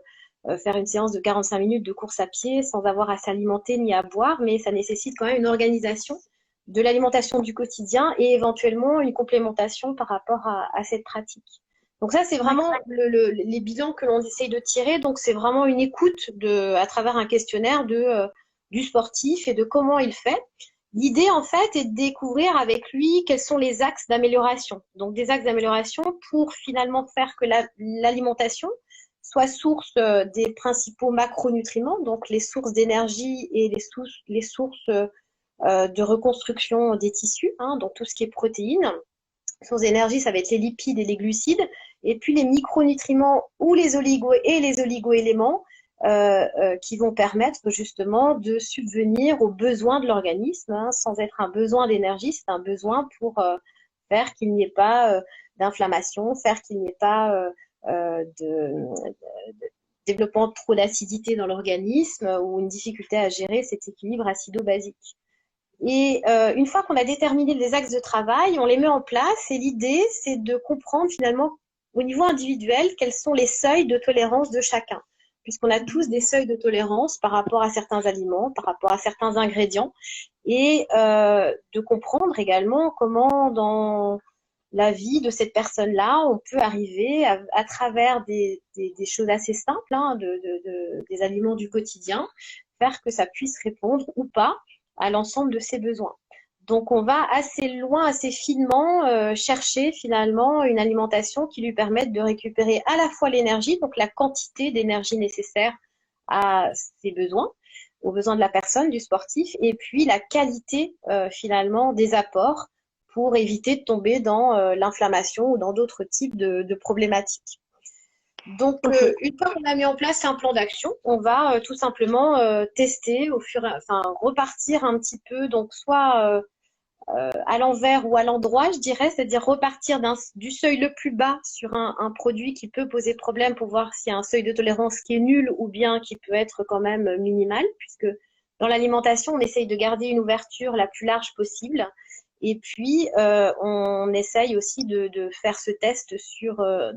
faire une séance de 45 minutes de course à pied sans avoir à s'alimenter ni à boire, mais ça nécessite quand même une organisation de l'alimentation du quotidien et éventuellement une complémentation par rapport à cette pratique. Donc ça, c'est vraiment les bilans que l'on essaye de tirer. Donc c'est vraiment une écoute à travers un questionnaire du sportif et de comment il fait. L'idée, en fait, est de découvrir avec lui quels sont les axes d'amélioration. Donc des axes d'amélioration pour finalement faire que l'alimentation soit source des principaux macronutriments, donc les sources d'énergie et les sources de reconstruction des tissus, donc tout ce qui est protéines. Sources d'énergie, ça va être les lipides et les glucides, et puis les micronutriments ou les oligo-éléments qui vont permettre justement de subvenir aux besoins de l'organisme, sans être un besoin d'énergie, c'est un besoin pour faire qu'il n'y ait pas d'inflammation, faire qu'il n'y ait pas de développement de trop d'acidité dans l'organisme ou une difficulté à gérer cet équilibre acido-basique. Et une fois qu'on a déterminé les axes de travail, on les met en place et l'idée, c'est de comprendre finalement au niveau individuel quels sont les seuils de tolérance de chacun, puisqu'on a tous des seuils de tolérance par rapport à certains aliments, par rapport à certains ingrédients, et de comprendre également comment la vie de cette personne-là. On peut arriver à travers des choses assez simples, hein, des aliments du quotidien, faire que ça puisse répondre ou pas à l'ensemble de ses besoins. Donc, on va assez loin, assez finement chercher finalement une alimentation qui lui permette de récupérer à la fois l'énergie, donc la quantité d'énergie nécessaire à ses besoins, aux besoins de la personne, du sportif, et puis la qualité finalement des apports pour éviter de tomber dans l'inflammation ou dans d'autres types de problématiques. Donc, une fois qu'on a mis en place un plan d'action, on va tout simplement tester repartir un petit peu, donc soit à l'envers ou à l'endroit, je dirais, c'est-à-dire repartir du seuil le plus bas sur un produit qui peut poser problème pour voir s'il y a un seuil de tolérance qui est nul ou bien qui peut être quand même minimal, puisque dans l'alimentation, on essaye de garder une ouverture la plus large possible. Et puis, on essaye aussi de faire ce test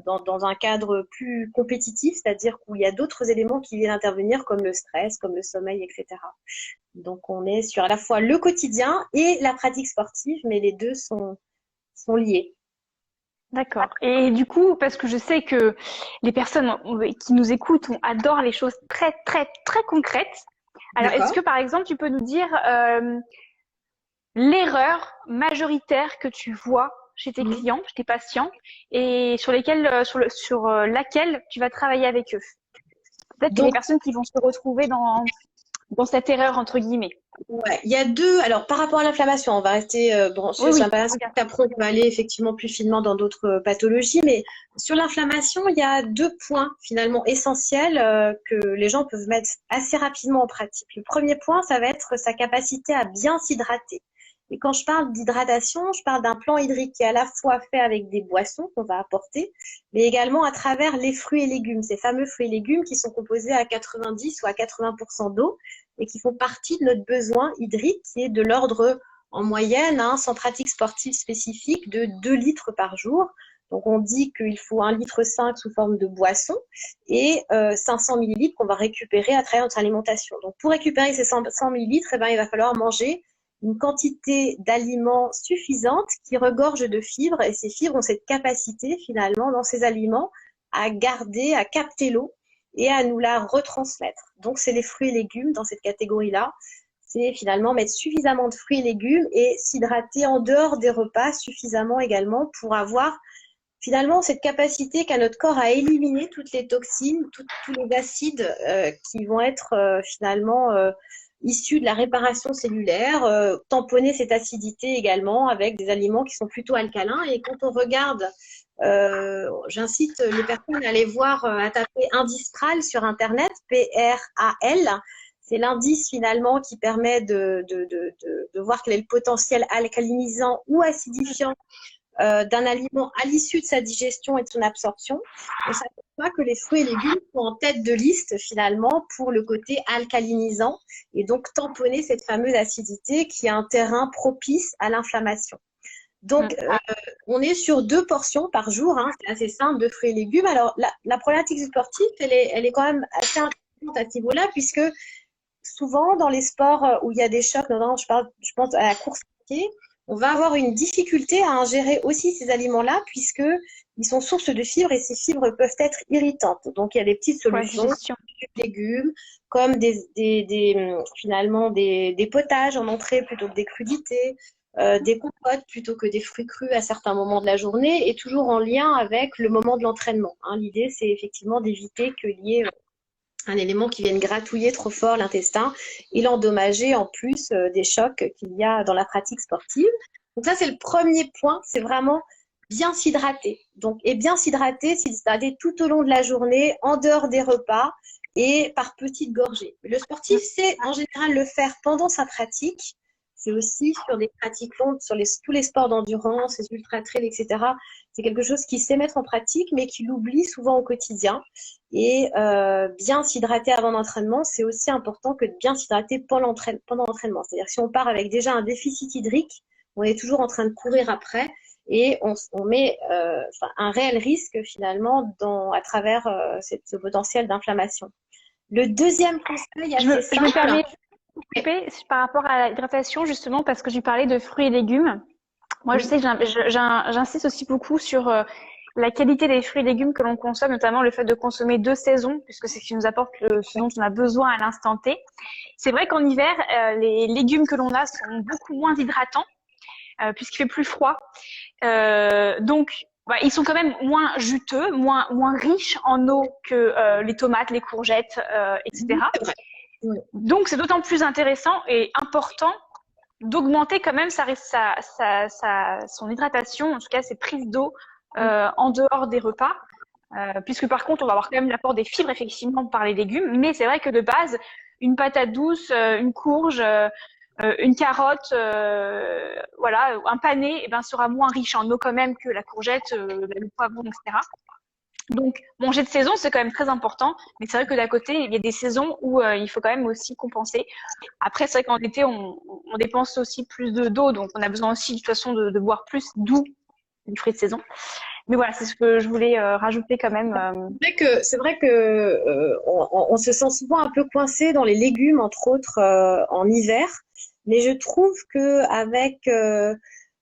dans un cadre plus compétitif, c'est-à-dire où il y a d'autres éléments qui viennent intervenir, comme le stress, comme le sommeil, etc. Donc, on est sur à la fois le quotidien et la pratique sportive, mais les deux sont liés. D'accord. Et du coup, parce que je sais que les personnes qui nous écoutent, on adore les choses très, très, très concrètes. Alors, est-ce que, par exemple, tu peux nous dire l'erreur majoritaire que tu vois chez tes clients, chez tes patients, et sur laquelle tu vas travailler avec eux? Peut-être qu'il y a des personnes qui vont se retrouver dans cette erreur, entre guillemets. Ouais, il y a deux. Alors, par rapport à l'inflammation, on va rester branché sur l'inflammation. Après, on va aller effectivement plus finement dans d'autres pathologies. Mais sur l'inflammation, il y a deux points finalement essentiels que les gens peuvent mettre assez rapidement en pratique. Le premier point, ça va être sa capacité à bien s'hydrater. Et quand je parle d'hydratation, je parle d'un plan hydrique qui est à la fois fait avec des boissons qu'on va apporter, mais également à travers les fruits et légumes, ces fameux fruits et légumes qui sont composés à 90 ou à 80% d'eau et qui font partie de notre besoin hydrique qui est de l'ordre en moyenne, sans pratique sportive spécifique, de 2 litres par jour. Donc on dit qu'il faut 1,5 litre sous forme de boisson et 500 millilitres qu'on va récupérer à travers notre alimentation. Donc pour récupérer ces 500 millilitres, il va falloir manger une quantité d'aliments suffisante qui regorge de fibres, et ces fibres ont cette capacité finalement dans ces aliments à garder, à capter l'eau et à nous la retransmettre. Donc c'est les fruits et légumes dans cette catégorie-là. C'est finalement mettre suffisamment de fruits et légumes et s'hydrater en dehors des repas suffisamment également pour avoir finalement cette capacité qu'a notre corps à éliminer toutes les toxines, tous les acides qui vont être finalement issus de la réparation cellulaire, tamponner cette acidité également avec des aliments qui sont plutôt alcalins. Et quand on regarde, j'incite les personnes à aller voir, à taper Indispral sur Internet, P-R-A-L. C'est l'indice finalement qui permet de voir quel est le potentiel alcalinisant ou acidifiant d'un aliment à l'issue de sa digestion et de son absorption. On s'aperçoit que les fruits et légumes sont en tête de liste finalement pour le côté alcalinisant et donc tamponner cette fameuse acidité qui est un terrain propice à l'inflammation. Donc, on est sur 2 portions par jour, c'est assez simple, de fruits et légumes. Alors, la problématique sportive, elle est quand même assez importante à ce niveau-là, puisque souvent, dans les sports où il y a des chocs, notamment, je pense à la course à pied, on va avoir une difficulté à ingérer aussi ces aliments-là, puisqu'ils sont source de fibres et ces fibres peuvent être irritantes. Donc, il y a des petites solutions, des légumes, comme finalement des potages en entrée plutôt que des crudités, des compotes plutôt que des fruits crus à certains moments de la journée, et toujours en lien avec le moment de l'entraînement. L'idée, c'est effectivement d'éviter qu'il y ait un élément qui vienne gratouiller trop fort l'intestin et l'endommager en plus des chocs qu'il y a dans la pratique sportive. Donc ça, c'est le premier point, c'est vraiment bien s'hydrater. Et bien s'hydrater tout au long de la journée, en dehors des repas et par petites gorgées. Le sportif sait en général le faire pendant sa pratique. C'est aussi sur des pratiques longues, sur tous les sports d'endurance, les ultra-trails, etc. C'est quelque chose qu'il sait mettre en pratique, mais qu'il oublie souvent au quotidien. Et bien s'hydrater avant l'entraînement, c'est aussi important que de bien s'hydrater pendant l'entraînement. C'est-à-dire que si on part avec déjà un déficit hydrique, on est toujours en train de courir après et on met un réel risque finalement à travers ce potentiel d'inflammation. Le deuxième conseil assez simple… Je me permets de couper par rapport à l'hydratation, justement, parce que tu parlais de fruits et légumes. Moi, je sais que j'insiste aussi beaucoup sur la qualité des fruits et légumes que l'on consomme, notamment le fait de consommer de saison, puisque c'est ce qui nous apporte ce dont on a besoin à l'instant T. C'est vrai qu'en hiver, les légumes que l'on a sont beaucoup moins hydratants, puisqu'il fait plus froid. Donc, ils sont quand même moins juteux, moins riches en eau que les tomates, les courgettes, etc. C'est vrai. Oui. Donc, c'est d'autant plus intéressant et important d'augmenter quand même son hydratation, en tout cas ses prises d'eau en dehors des repas. Puisque par contre, on va avoir quand même l'apport des fibres effectivement par les légumes, mais c'est vrai que de base, une patate douce, une courge, une carotte, voilà, un panais, eh ben, sera moins riche en eau quand même que la courgette, le poivron, etc. Donc, manger de saison, c'est quand même très important, mais c'est vrai que d'à côté, il y a des saisons où il faut quand même aussi compenser. Après, c'est vrai qu'en été, on dépense aussi plus d'eau, donc on a besoin aussi de toute façon de boire plus d'eau du fruit de saison. Mais voilà, c'est ce que je voulais rajouter quand même. C'est vrai que on se sent souvent un peu coincé dans les légumes, entre autres en hiver, mais je trouve que avec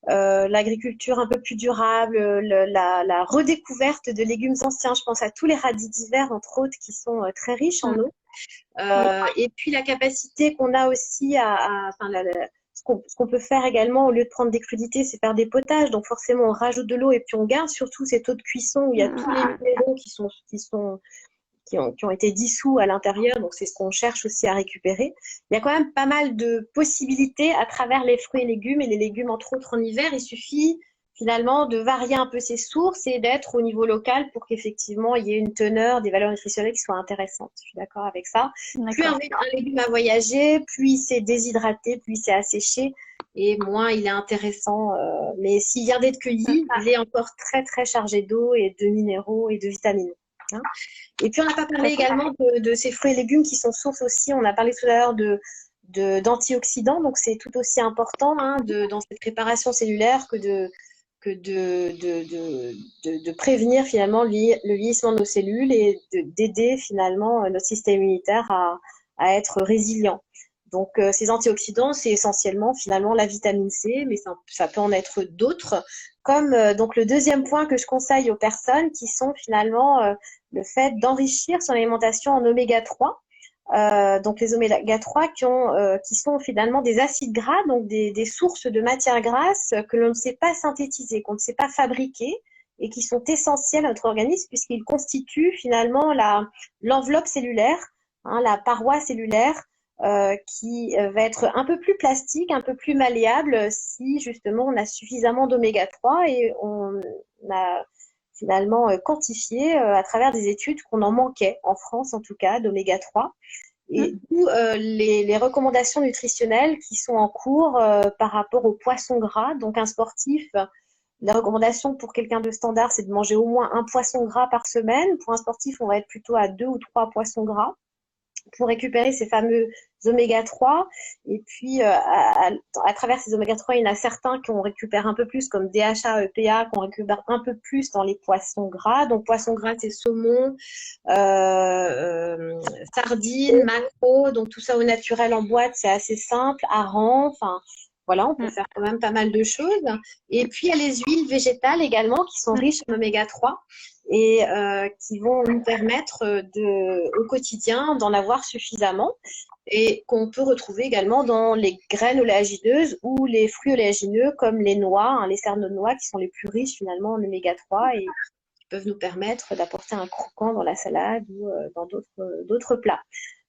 l'agriculture un peu plus durable, la redécouverte de légumes anciens, je pense à tous les radis d'hiver, entre autres, qui sont très riches en eau, Oui, et puis la capacité qu'on a aussi enfin, ce qu'on peut faire également au lieu de prendre des crudités, c'est faire des potages. Donc forcément, on rajoute de l'eau et puis on garde surtout cet eau de cuisson où il y a tous les minéraux qui ont été dissous à l'intérieur. Donc c'est ce qu'on cherche aussi à récupérer. Il y a quand même pas mal de possibilités à travers les fruits et légumes, et les légumes entre autres en hiver. Il suffit finalement de varier un peu ses sources et d'être au niveau local pour qu'effectivement il y ait une teneur, des valeurs nutritionnelles qui soient intéressantes. Je suis d'accord avec ça. Plus d'accord. un légume a voyagé, plus il s'est déshydraté, plus il s'est asséché, et moins il est intéressant. Mais s'il vient d'être cueilli, il est encore très très chargé d'eau et de minéraux et de vitamines. Hein. Et puis on n'a pas parlé également de ces fruits et légumes qui sont sources aussi. On a parlé tout à l'heure d'antioxydants, donc c'est tout aussi important dans cette préparation cellulaire que de prévenir finalement le vieillissement de nos cellules et d'aider finalement notre système immunitaire à être résilient. Donc ces antioxydants, c'est essentiellement finalement la vitamine C, mais ça peut en être d'autres. Comme donc le deuxième point que je conseille aux personnes, qui sont finalement le fait d'enrichir son alimentation en oméga 3. Donc les oméga 3 qui sont finalement des acides gras, donc des sources de matières grasses que l'on ne sait pas synthétiser, qu'on ne sait pas fabriquer, et qui sont essentiels à notre organisme puisqu'ils constituent finalement l'enveloppe cellulaire, la paroi cellulaire, qui va être un peu plus plastique, un peu plus malléable si justement on a suffisamment d'oméga 3, et on a finalement quantifié à travers des études qu'on en manquait, en France en tout cas, d'oméga 3. Et d'où les recommandations nutritionnelles qui sont en cours par rapport au poisson gras. Donc un sportif, la recommandation pour quelqu'un de standard, c'est de manger au moins un poisson gras par semaine. Pour un sportif, on va être plutôt à 2 ou 3 poissons gras pour récupérer ces fameux oméga 3. Et puis, à travers ces oméga 3, il y en a certains qu'on récupère un peu plus, comme DHA, EPA, qu'on récupère un peu plus dans les poissons gras. Donc, poissons gras, c'est saumon, sardines, maquereaux. Donc, tout ça au naturel en boîte, c'est assez simple. Hareng, enfin, voilà, on peut faire quand même pas mal de choses. Et puis, il y a les huiles végétales également qui sont riches en oméga 3 et qui vont nous permettre au quotidien d'en avoir suffisamment, et qu'on peut retrouver également dans les graines oléagineuses ou les fruits oléagineux comme les noix, les cernes de noix qui sont les plus riches finalement en oméga 3 et qui peuvent nous permettre d'apporter un croquant dans la salade ou dans d'autres plats.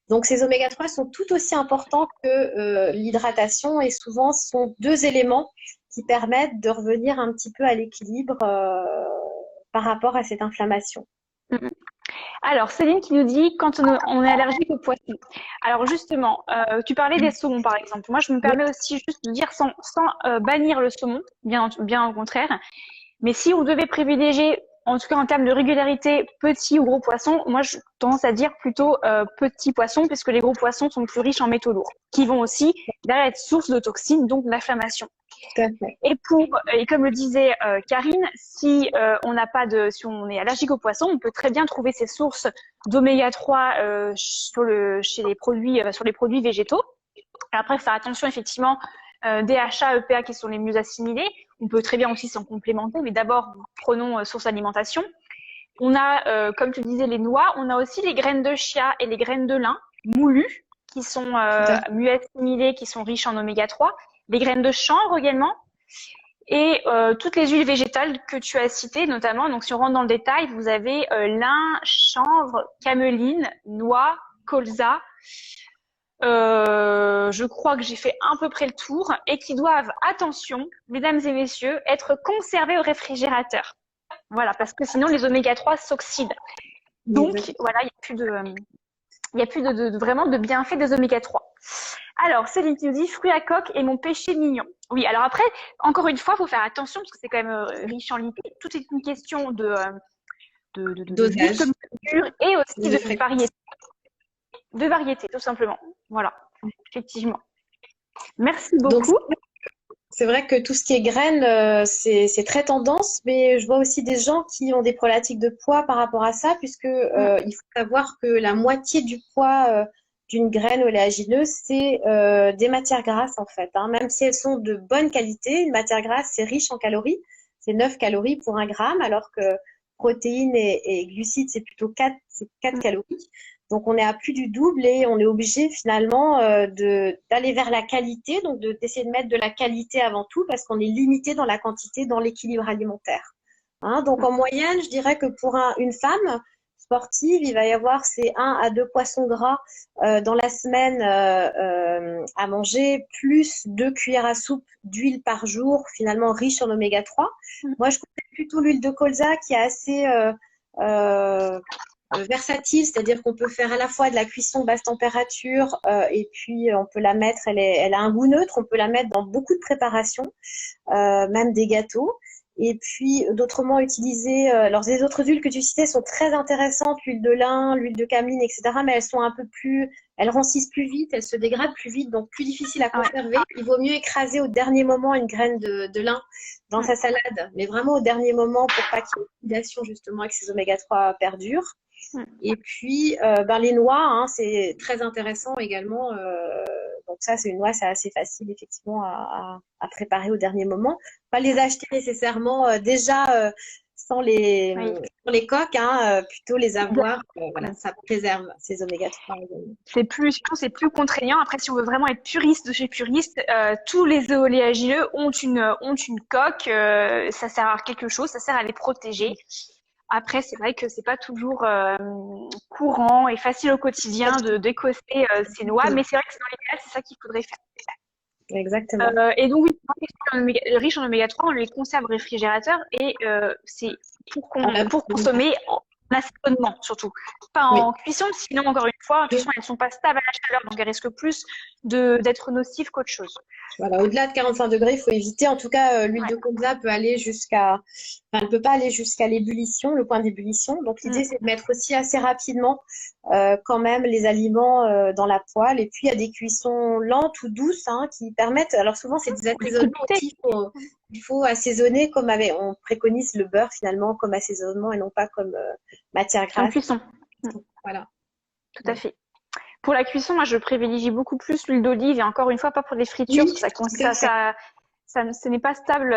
Donc ces oméga 3 sont tout aussi importants que l'hydratation, et souvent ce sont deux éléments qui permettent de revenir un petit peu à l'équilibre par rapport à cette inflammation. Alors, Céline qui nous dit quand on est allergique aux poissons. Alors justement, tu parlais des saumons par exemple. Moi, je me permets aussi juste de dire sans bannir le saumon, bien au contraire. Mais si vous devez privilégier, en tout cas en termes de régularité, petit ou gros poisson, moi je tendance à dire plutôt petits poissons, puisque les gros poissons sont plus riches en métaux lourds, qui vont aussi derrière être source de toxines, donc d'inflammation. Tout à fait. Et comme le disait Karine, si on est allergique aux poissons, on peut très bien trouver ces sources d'oméga 3 sur les produits végétaux. Après, faire attention effectivement DHA, EPA qui sont les mieux assimilés. On peut très bien aussi s'en complémenter, mais d'abord, prenons source d'alimentation. On a, comme tu disais, les noix. On a aussi les graines de chia et les graines de lin moulues, qui sont mieux assimilées, qui sont riches en oméga 3. Les graines de chanvre également. Et toutes les huiles végétales que tu as citées, notamment. Donc, si on rentre dans le détail, vous avez lin, chanvre, cameline, noix, colza. Je crois que j'ai fait à peu près le tour et qui doivent, attention, mesdames et messieurs, être conservés au réfrigérateur. Voilà, parce que sinon les oméga 3 s'oxydent. Donc voilà, il n'y a plus vraiment de bienfaits des oméga 3. Alors, Céline qui nous dit fruits à coque et mon péché mignon. Oui, alors après, encore une fois, il faut faire attention parce que c'est quand même riche en lipides. Tout est une question de dosage et aussi de variété. De variété, tout simplement. Voilà, effectivement. Merci beaucoup. Donc, c'est vrai que tout ce qui est graines, c'est très tendance, mais je vois aussi des gens qui ont des problématiques de poids par rapport à ça, puisque il faut savoir que la moitié du poids d'une graine oléagineuse, c'est des matières grasses en fait. Hein. Même si elles sont de bonne qualité, une matière grasse, c'est riche en calories. C'est 9 calories pour 1 gramme, alors que protéines et glucides, c'est plutôt 4 calories. Donc, on est à plus du double et on est obligé finalement d'aller vers la qualité, donc d'essayer de mettre de la qualité avant tout parce qu'on est limité dans la quantité, dans l'équilibre alimentaire. Hein, donc, en moyenne, je dirais que pour une femme sportive, il va y avoir ces 1 à 2 poissons gras dans la semaine à manger, plus 2 cuillères à soupe d'huile par jour, finalement riche en oméga 3. Moi, je conseille plutôt l'huile de colza qui est assez versatile, c'est-à-dire qu'on peut faire à la fois de la cuisson basse température et puis on peut la mettre, elle a un goût neutre, on peut la mettre dans beaucoup de préparations, même des gâteaux. Et puis d'autrement utiliser, alors les autres huiles que tu citais sont très intéressantes, l'huile de lin, l'huile de cameline, etc. Mais elles sont un peu plus, elles rancissent plus vite, elles se dégradent plus vite, donc plus difficile à conserver. Il vaut mieux écraser au dernier moment une graine de lin dans sa salade, mais vraiment au dernier moment pour pas qu'il y ait l'oxydation justement et que ces oméga 3 perdurent. Et puis, les noix, hein, c'est très intéressant également. Donc ça, c'est une noix, c'est assez facile effectivement à préparer au dernier moment. Pas les acheter nécessairement déjà sans les coques, hein, plutôt les avoir. Voilà, ça préserve ces oméga 3. C'est plus contraignant. Après, si on veut vraiment être puriste de chez puriste, tous les œufs oléagineux ont une coque. Ça sert à quelque chose, ça sert à les protéger. Après, c'est vrai que c'est pas toujours courant et facile au quotidien d'écosser ces noix, mais c'est vrai que c'est dans l'idéal, c'est ça qu'il faudrait faire. Exactement. Et donc, oui, riches en oméga 3, on les conserve au réfrigérateur et c'est pour consommer en assaisonnement surtout. Pas en cuisson, sinon encore une fois, en cuisson, elles ne sont pas stables à la chaleur, donc elles risquent plus d'être nocives qu'autre chose. Voilà, au-delà de 45 degrés, il faut éviter. En tout cas, l'huile de colza peut aller elle peut pas aller jusqu'à l'ébullition, le point d'ébullition. Donc l'idée, c'est de mettre aussi assez rapidement quand même les aliments dans la poêle. Et puis il y a des cuissons lentes ou douces hein, qui permettent. Alors souvent, c'est des assaisonnements aussi. Il faut assaisonner comme on préconise le beurre finalement comme assaisonnement et non pas comme matière grasse. En cuisson. Voilà. Tout à fait. Pour la cuisson, moi, je privilégie beaucoup plus l'huile d'olive et encore une fois, pas pour les fritures. Ce n'est pas stable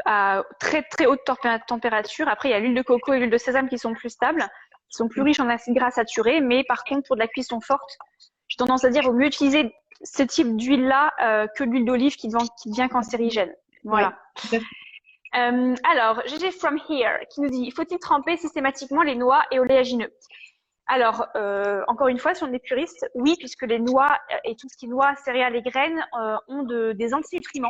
à très, très haute température. Après, il y a l'huile de coco et l'huile de sésame qui sont plus stables, qui sont plus riches en acides gras saturés. Mais par contre, pour de la cuisson forte, j'ai tendance à dire qu'il vaut mieux utiliser ce type d'huile-là que l'huile d'olive qui devient cancérigène. Voilà. Ouais. Alors, GG From Here qui nous dit, faut-il tremper systématiquement les noix et oléagineux? Alors, encore une fois, si on est puriste, oui, puisque les noix et tout ce qui est noix, céréales et graines ont des antinutriments.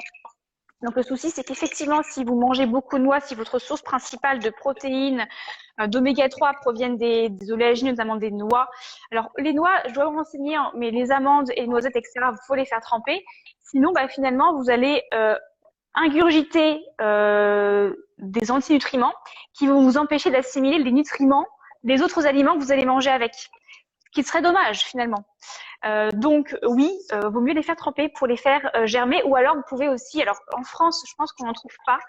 Donc, le souci, c'est qu'effectivement, si vous mangez beaucoup de noix, si votre source principale de protéines, d'oméga 3 proviennent des oléagineux, notamment des noix. Alors, les noix, je dois vous renseigner, mais les amandes et les noisettes, etc., il faut les faire tremper. Sinon, finalement, vous allez ingurgiter des antinutriments qui vont vous empêcher d'assimiler les nutriments des autres aliments que vous allez manger avec, ce qui serait dommage finalement. Donc oui, vaut mieux les faire tremper pour les faire germer, ou alors vous pouvez aussi, alors en France, je pense qu'on n'en trouve pas,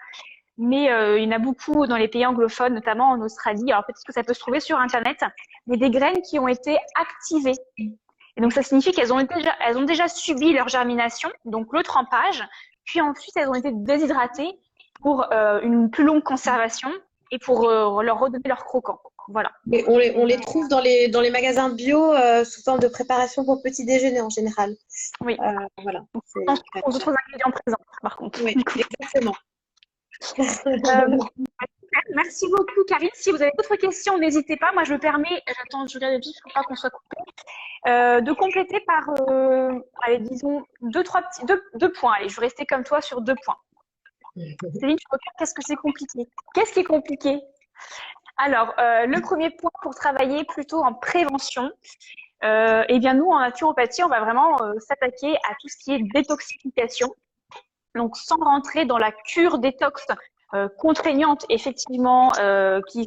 mais il y en a beaucoup dans les pays anglophones, notamment en Australie. Alors peut-être que ça peut se trouver sur Internet, mais des graines qui ont été activées. Et donc ça signifie qu'elles ont déjà subi leur germination, donc le trempage, Puis ensuite, elles ont été déshydratées pour une plus longue conservation et pour leur redonner leur croquant. Voilà. Mais on les trouve dans les magasins bio sous forme de préparation pour petit déjeuner en général. Oui. Voilà. Sans d'autres ingrédients présents, par contre. Oui, exactement. Merci beaucoup, Karine. Si vous avez d'autres questions, n'hésitez pas. Moi, je me permets, j'attends, je regarde le vif pour pas qu'on soit coupé, de compléter par, allez, disons, deux points. Allez, je vais rester comme toi sur 2 points. Céline, tu regardes, qu'est-ce que c'est compliqué? Qu'est-ce qui est compliqué? Alors, le premier point pour travailler plutôt en prévention, eh bien, nous, en naturopathie, on va vraiment s'attaquer à tout ce qui est détoxification. Donc, sans rentrer dans la cure détox contraignante, effectivement, qui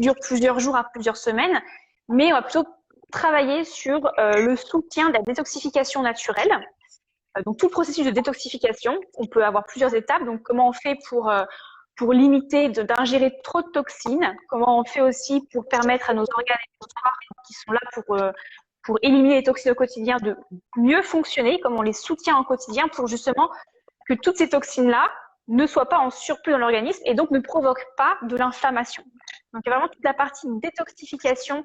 dure plusieurs jours à plusieurs semaines, mais on va plutôt travailler sur le soutien de la détoxification naturelle. Donc, tout le processus de détoxification, on peut avoir plusieurs étapes. Donc, comment on fait pour limiter d'ingérer trop de toxines? Comment on fait aussi pour permettre à nos organes et nos corps qui sont là pour éliminer les toxines au quotidien de mieux fonctionner? Comment on les soutient au quotidien pour justement que toutes ces toxines-là ne soient pas en surplus dans l'organisme et donc ne provoquent pas de l'inflammation. Donc, il y a vraiment toute la partie détoxification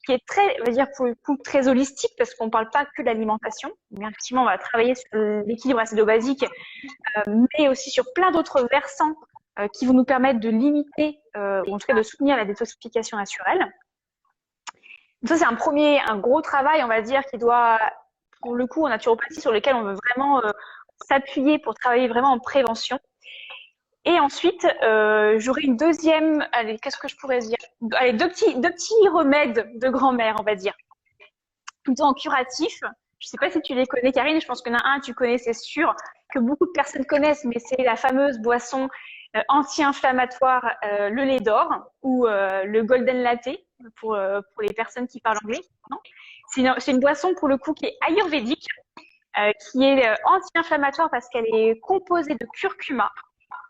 qui est très, on va dire, pour le coup, très holistique parce qu'on ne parle pas que de l'alimentation. Bien effectivement, on va travailler sur l'équilibre acido-basique, mais aussi sur plein d'autres versants qui vont nous permettre de limiter, ou en tout cas de soutenir la détoxification naturelle. Donc ça, c'est un gros travail, on va dire, qui doit, pour le coup, en naturopathie, sur lequel on veut vraiment s'appuyer pour travailler vraiment en prévention. Et ensuite, j'aurai une deuxième, allez, qu'est-ce que je pourrais dire? Allez, deux petits remèdes de grand-mère, on va dire. Plutôt en curatif. Je sais pas si tu les connais, Karine, je pense qu'il y en a un, tu connais, c'est sûr, que beaucoup de personnes connaissent, mais c'est la fameuse boisson anti-inflammatoire, le lait d'or, ou le golden latte, pour les personnes qui parlent anglais. C'est une boisson, pour le coup, qui est ayurvédique, qui est anti-inflammatoire parce qu'elle est composée de curcuma,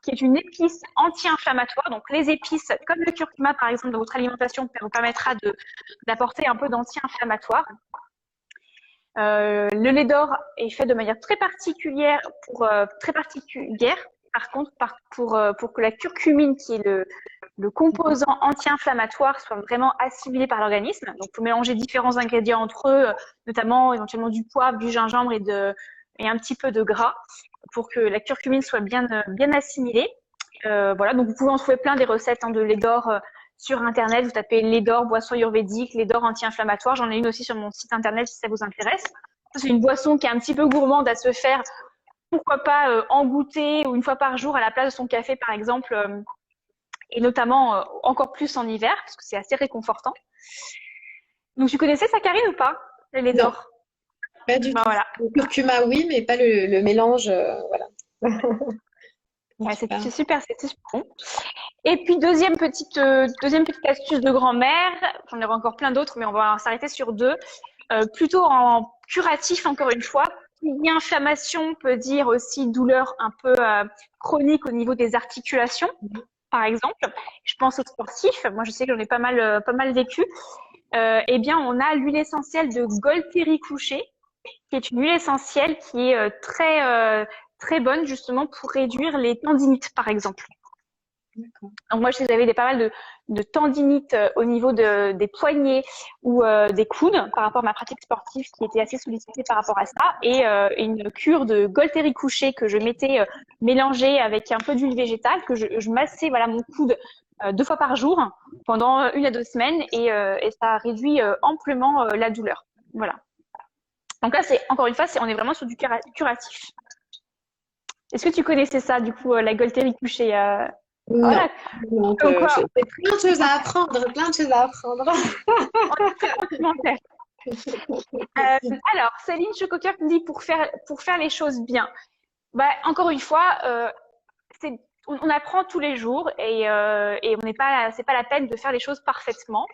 qui est une épice anti-inflammatoire. Donc, les épices, comme le curcuma, par exemple, dans votre alimentation, vous permettra d'apporter un peu d'anti-inflammatoire. Le lait d'or est fait de manière très particulière, par contre, pour que la curcumine, qui est le composant anti-inflammatoire, soit vraiment assimilé par l'organisme. Donc, il faut mélanger différents ingrédients entre eux, notamment éventuellement du poivre, du gingembre et un petit peu de gras, pour que la curcumine soit bien assimilée. Voilà, donc vous pouvez en trouver plein des recettes de lait d'or sur Internet. Vous tapez lait d'or, boisson ayurvédique, lait d'or anti-inflammatoire. J'en ai une aussi sur mon site Internet si ça vous intéresse. C'est une boisson qui est un petit peu gourmande à se faire. Pourquoi pas en goûter ou une fois par jour à la place de son café, par exemple, et notamment encore plus en hiver, parce que c'est assez réconfortant. Donc, tu connaissais ça, Karine, ou pas, le lait d'or? Pas du tout. Voilà. Le curcuma, oui, mais pas le mélange. Voilà. Ouais, c'est super bon. Et puis, deuxième petite astuce de grand-mère, j'en aurai encore plein d'autres, mais on va s'arrêter sur 2. Plutôt en curatif, encore une fois. Inflammation peut dire aussi douleur un peu chronique au niveau des articulations, par exemple. Je pense aux sportifs. Moi, je sais que j'en ai pas mal vécu. Eh bien, on a l'huile essentielle de Golteri couché, qui est une huile essentielle qui est très bonne justement pour réduire les tendinites, par exemple. Donc moi, j'avais pas mal de tendinites au niveau des poignets ou des coudes par rapport à ma pratique sportive qui était assez sollicitée par rapport à ça, et une cure de Golteri couché que je mettais mélangée avec un peu d'huile végétale, que je massais mon coude 2 fois par jour pendant 1 à 2 semaines, et ça réduit amplement la douleur. Voilà. Donc là, encore une fois, on est vraiment sur du curatif. Est-ce que tu connaissais ça, du coup, la Golteri couché Voilà. Donc, plein de choses à apprendre, alors, Céline Chococoeur me dit pour faire les choses bien. Bah, encore une fois, on apprend tous les jours, et c'est pas la peine de faire les choses parfaitement.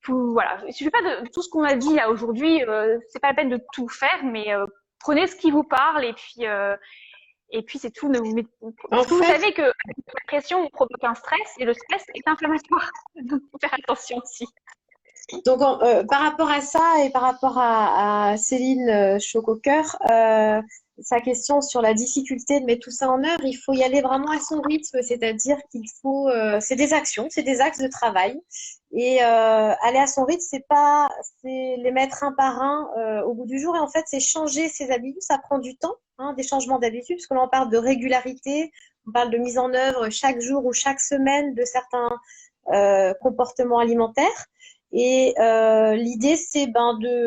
Voilà, il suffit pas de tout ce qu'on a dit là aujourd'hui, c'est pas la peine de tout faire, mais prenez ce qui vous parle, et puis c'est tout. Vous savez que la pression provoque un stress, et le stress est inflammatoire. Donc, il faut faire attention aussi. Donc, par rapport à ça et par rapport à Céline Chococoeur, sa question sur la difficulté de mettre tout ça en œuvre, il faut y aller vraiment à son rythme, c'est-à-dire qu'il faut, c'est des actions, c'est des axes de travail, et aller à son rythme, c'est les mettre un par un au bout du jour, et en fait, c'est changer ses habitudes, ça prend du temps, hein, des changements d'habitude, parce que là, on parle de régularité, on parle de mise en œuvre chaque jour ou chaque semaine de certains comportements alimentaires. Et l'idée, c'est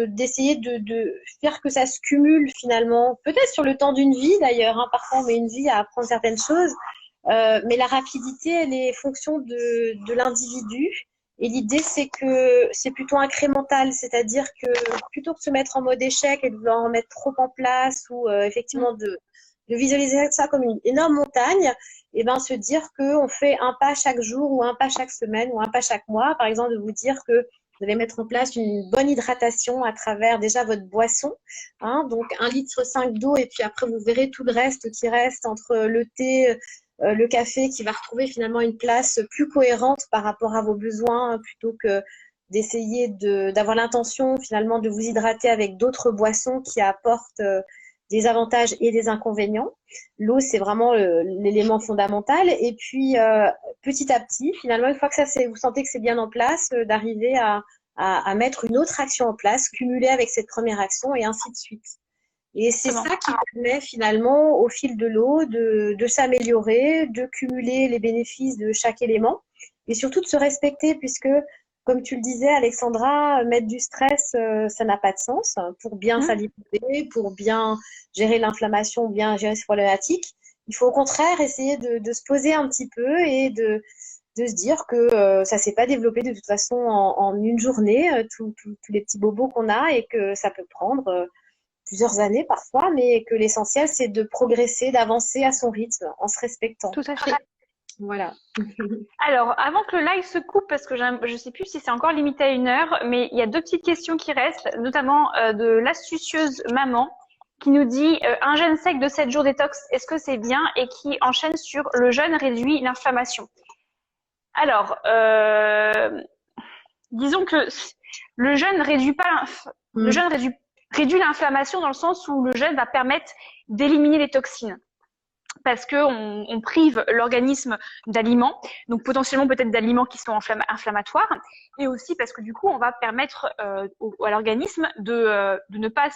d'essayer de faire que ça se cumule finalement, peut-être sur le temps d'une vie d'ailleurs, hein, parfois on met une vie à apprendre certaines choses, mais la rapidité, elle est fonction de l'individu. Et l'idée, c'est que c'est plutôt incrémental, c'est-à-dire que plutôt que de se mettre en mode échec et de vouloir en mettre trop en place ou effectivement de visualiser ça comme une énorme montagne, et ben se dire qu'on fait un pas chaque jour ou un pas chaque semaine ou un pas chaque mois. Par exemple, de vous dire que vous allez mettre en place une bonne hydratation à travers déjà votre boisson, hein, donc 1,5 litre d'eau, et puis après vous verrez tout le reste qui reste entre le thé, le café, qui va retrouver finalement une place plus cohérente par rapport à vos besoins, plutôt que d'essayer d'avoir l'intention finalement de vous hydrater avec d'autres boissons qui apportent des avantages et des inconvénients. L'eau, c'est vraiment l'élément fondamental. Et puis, petit à petit, finalement, une fois que vous sentez que c'est bien en place, d'arriver à mettre une autre action en place, cumuler avec cette première action et ainsi de suite. Et c'est ça qui permet finalement, au fil de l'eau, de s'améliorer, de cumuler les bénéfices de chaque élément et surtout de se respecter, puisque, comme tu le disais, Alexandra, mettre du stress, ça n'a pas de sens pour bien s'alimenter, pour bien gérer l'inflammation, bien gérer ces problématiques. Il faut au contraire essayer de se poser un petit peu et de se dire que ça s'est pas développé de toute façon en une journée, tous les petits bobos qu'on a, et que ça peut prendre plusieurs années parfois, mais que l'essentiel, c'est de progresser, d'avancer à son rythme en se respectant. Tout à fait. Voilà. Alors, avant que le live se coupe, parce que je sais plus si c'est encore limité à 1 heure, mais il y a 2 petites questions qui restent, notamment de l'astucieuse maman qui nous dit un jeûne sec de 7 jours détox, est-ce que c'est bien? Et qui enchaîne sur le jeûne réduit l'inflammation. Alors, disons que le jeûne réduit pas le jeûne réduit l'inflammation dans le sens où le jeûne va permettre d'éliminer les toxines. Parce que on prive l'organisme d'aliments, donc potentiellement peut-être d'aliments qui sont inflammatoires, et aussi parce que du coup on va permettre à l'organisme de ne pas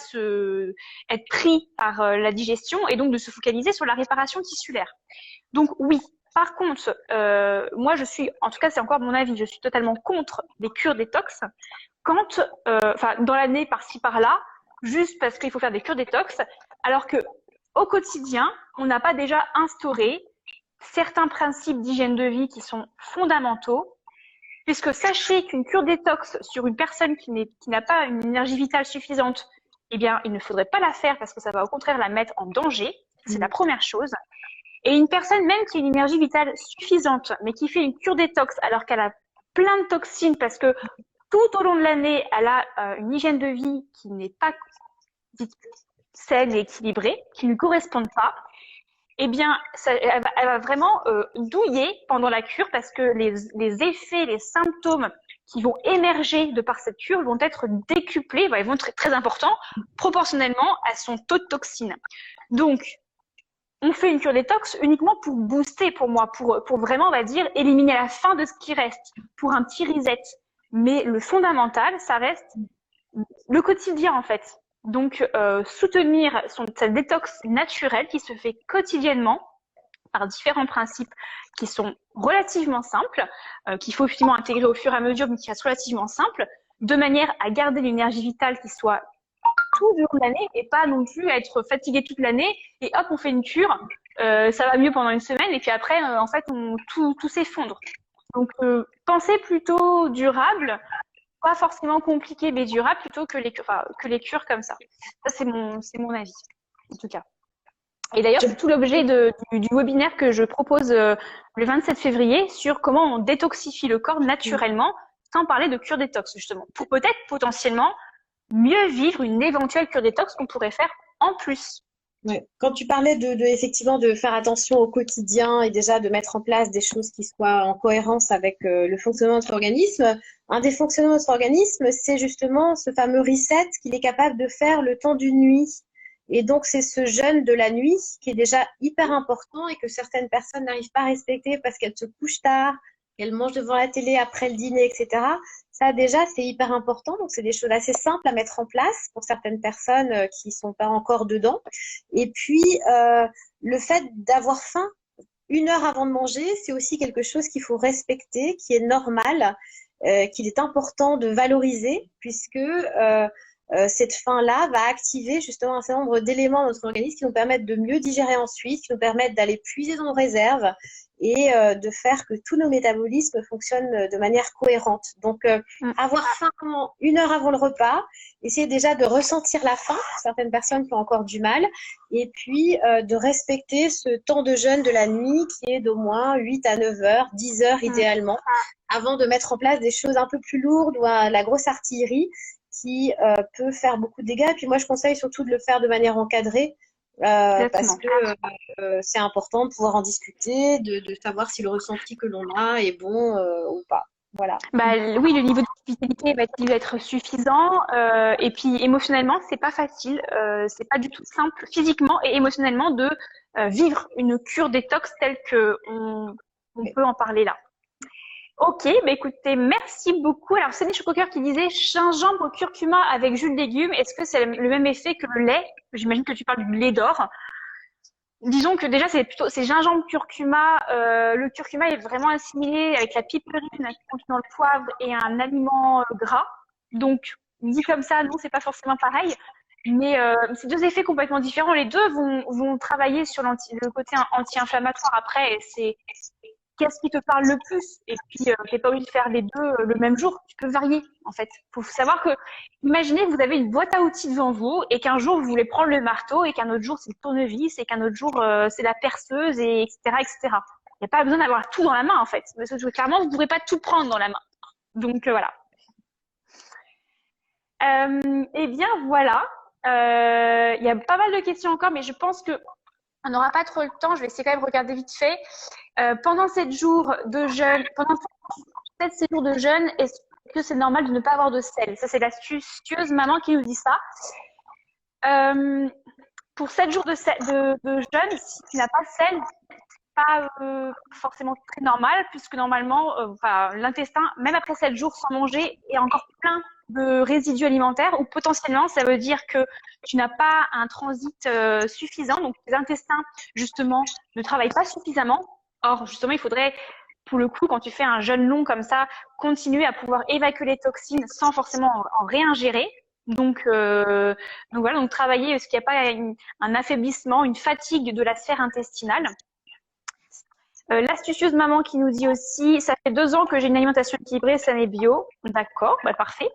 être pris par la digestion et donc de se focaliser sur la réparation tissulaire. Donc oui. Par contre, moi en tout cas c'est encore mon avis, je suis totalement contre les cures détox quand, dans l'année par-ci par-là, juste parce qu'il faut faire des cures détox, alors que au quotidien, on n'a pas déjà instauré certains principes d'hygiène de vie qui sont fondamentaux, puisque sachez qu'une cure détox sur une personne qui n'a pas une énergie vitale suffisante, eh bien, il ne faudrait pas la faire parce que ça va au contraire la mettre en danger. C'est la première chose. Et une personne même qui a une énergie vitale suffisante, mais qui fait une cure détox alors qu'elle a plein de toxines parce que tout au long de l'année, elle a une hygiène de vie qui n'est pas saine et équilibrée, qui ne lui correspondent pas, eh bien, elle va vraiment douiller pendant la cure parce que les effets, les symptômes qui vont émerger de par cette cure vont être décuplés, ils vont être très, très importants proportionnellement à son taux de toxine. Donc, on fait une cure détox uniquement pour booster, pour moi, pour vraiment, on va dire, éliminer la fin de ce qui reste, pour un petit reset. Mais le fondamental, ça reste le quotidien, en fait. Donc, soutenir sa détox naturelle qui se fait quotidiennement par différents principes qui sont relativement simples, qu'il faut effectivement intégrer au fur et à mesure, mais qui restent relativement simples, de manière à garder l'énergie vitale qui soit tout durant l'année et pas non plus être fatigué toute l'année et hop, on fait une cure, ça va mieux pendant une semaine et puis après, en fait, tout s'effondre. Donc, pensez plutôt durable, pas forcément compliqué mais durable plutôt que les cures comme ça. Ça, c'est mon avis, en tout cas. Et d'ailleurs, c'est tout l'objet du webinaire que je propose le 27 février sur comment on détoxifie le corps naturellement, sans parler de cure détox, justement, pour peut-être potentiellement mieux vivre une éventuelle cure détox qu'on pourrait faire en plus. Ouais. Quand tu parlais effectivement de faire attention au quotidien et déjà de mettre en place des choses qui soient en cohérence avec le fonctionnement de notre organisme, un des fonctionnements de notre organisme, c'est justement ce fameux reset qu'il est capable de faire le temps d'une nuit. Et donc, c'est ce jeûne de la nuit qui est déjà hyper important et que certaines personnes n'arrivent pas à respecter parce qu'elles se couchent tard, qu'elles mangent devant la télé après le dîner, etc. Ça, déjà, c'est hyper important. Donc, c'est des choses assez simples à mettre en place pour certaines personnes qui sont pas encore dedans. Et puis, le fait d'avoir faim 1 heure avant de manger, c'est aussi quelque chose qu'il faut respecter, qui est normal, qu'il est important de valoriser, puisque cette faim-là va activer justement un certain nombre d'éléments dans notre organisme qui nous permettent de mieux digérer ensuite, qui nous permettent d'aller puiser dans nos réserves et de faire que tous nos métabolismes fonctionnent de manière cohérente. Donc, avoir faim 1 heure avant le repas, essayer déjà de ressentir la faim, certaines personnes qui ont encore du mal, et puis de respecter ce temps de jeûne de la nuit qui est d'au moins 8 à 9 heures, 10 heures idéalement, avant de mettre en place des choses un peu plus lourdes ou la grosse artillerie qui peut faire beaucoup de dégâts. Et puis moi, je conseille surtout de le faire de manière encadrée parce que c'est important de pouvoir en discuter, de savoir si le ressenti que l'on a est bon ou pas. Voilà. Bah, oui, le niveau de vitalité va-t-il être suffisant et puis émotionnellement, c'est pas facile, c'est pas du tout simple physiquement et émotionnellement de vivre une cure détox telle que on peut en parler là. Ok, bah écoutez, merci beaucoup. Alors, c'est des Chococoeur qui disait gingembre curcuma avec jus de légumes. Est-ce que c'est le même effet que le lait? J'imagine que tu parles du lait d'or. Disons que déjà c'est gingembre curcuma. Le curcuma est vraiment assimilé avec la piperine contenant le poivre et un aliment gras. Donc dit comme ça, non, c'est pas forcément pareil. Mais c'est deux effets complètement différents. Les deux vont travailler sur le côté anti-inflammatoire après. Et c'est qu'est-ce qui te parle le plus? Et puis, t'es pas obligé de faire les deux le même jour. Tu peux varier, en fait. Faut savoir que, imaginez que vous avez une boîte à outils devant vous et qu'un jour vous voulez prendre le marteau et qu'un autre jour c'est le tournevis et qu'un autre jour c'est la perceuse et etc. etc. Il n'y a pas besoin d'avoir tout dans la main, en fait. Parce que clairement, vous ne pourrez pas tout prendre dans la main. Donc, voilà. Eh bien, voilà. Il y a pas mal de questions encore, mais je pense que on n'aura pas trop le temps. Je vais essayer quand même de regarder vite fait. Pendant 7 jours de jeûne, pendant 7 jours de jeûne, est-ce que c'est normal de ne pas avoir de sel? Ça, c'est l'astucieuse maman qui nous dit ça. Pour 7 jours de jeûne, si tu n'as pas de sel, c'est pas forcément très normal, puisque normalement, l'intestin, même après 7 jours sans manger, est encore plein de résidus alimentaires, ou potentiellement, ça veut dire que tu n'as pas un transit suffisant, donc tes intestins, justement, ne travaillent pas suffisamment. Or, justement, il faudrait, pour le coup, quand tu fais un jeûne long comme ça, continuer à pouvoir évacuer les toxines sans forcément en réingérer. Donc voilà, donc travailler, est-ce qu'il n'y a pas un affaiblissement, une fatigue de la sphère intestinale. L'astucieuse maman qui nous dit aussi, ça fait 2 ans que j'ai une alimentation équilibrée, saine et bio. D'accord, bah parfait.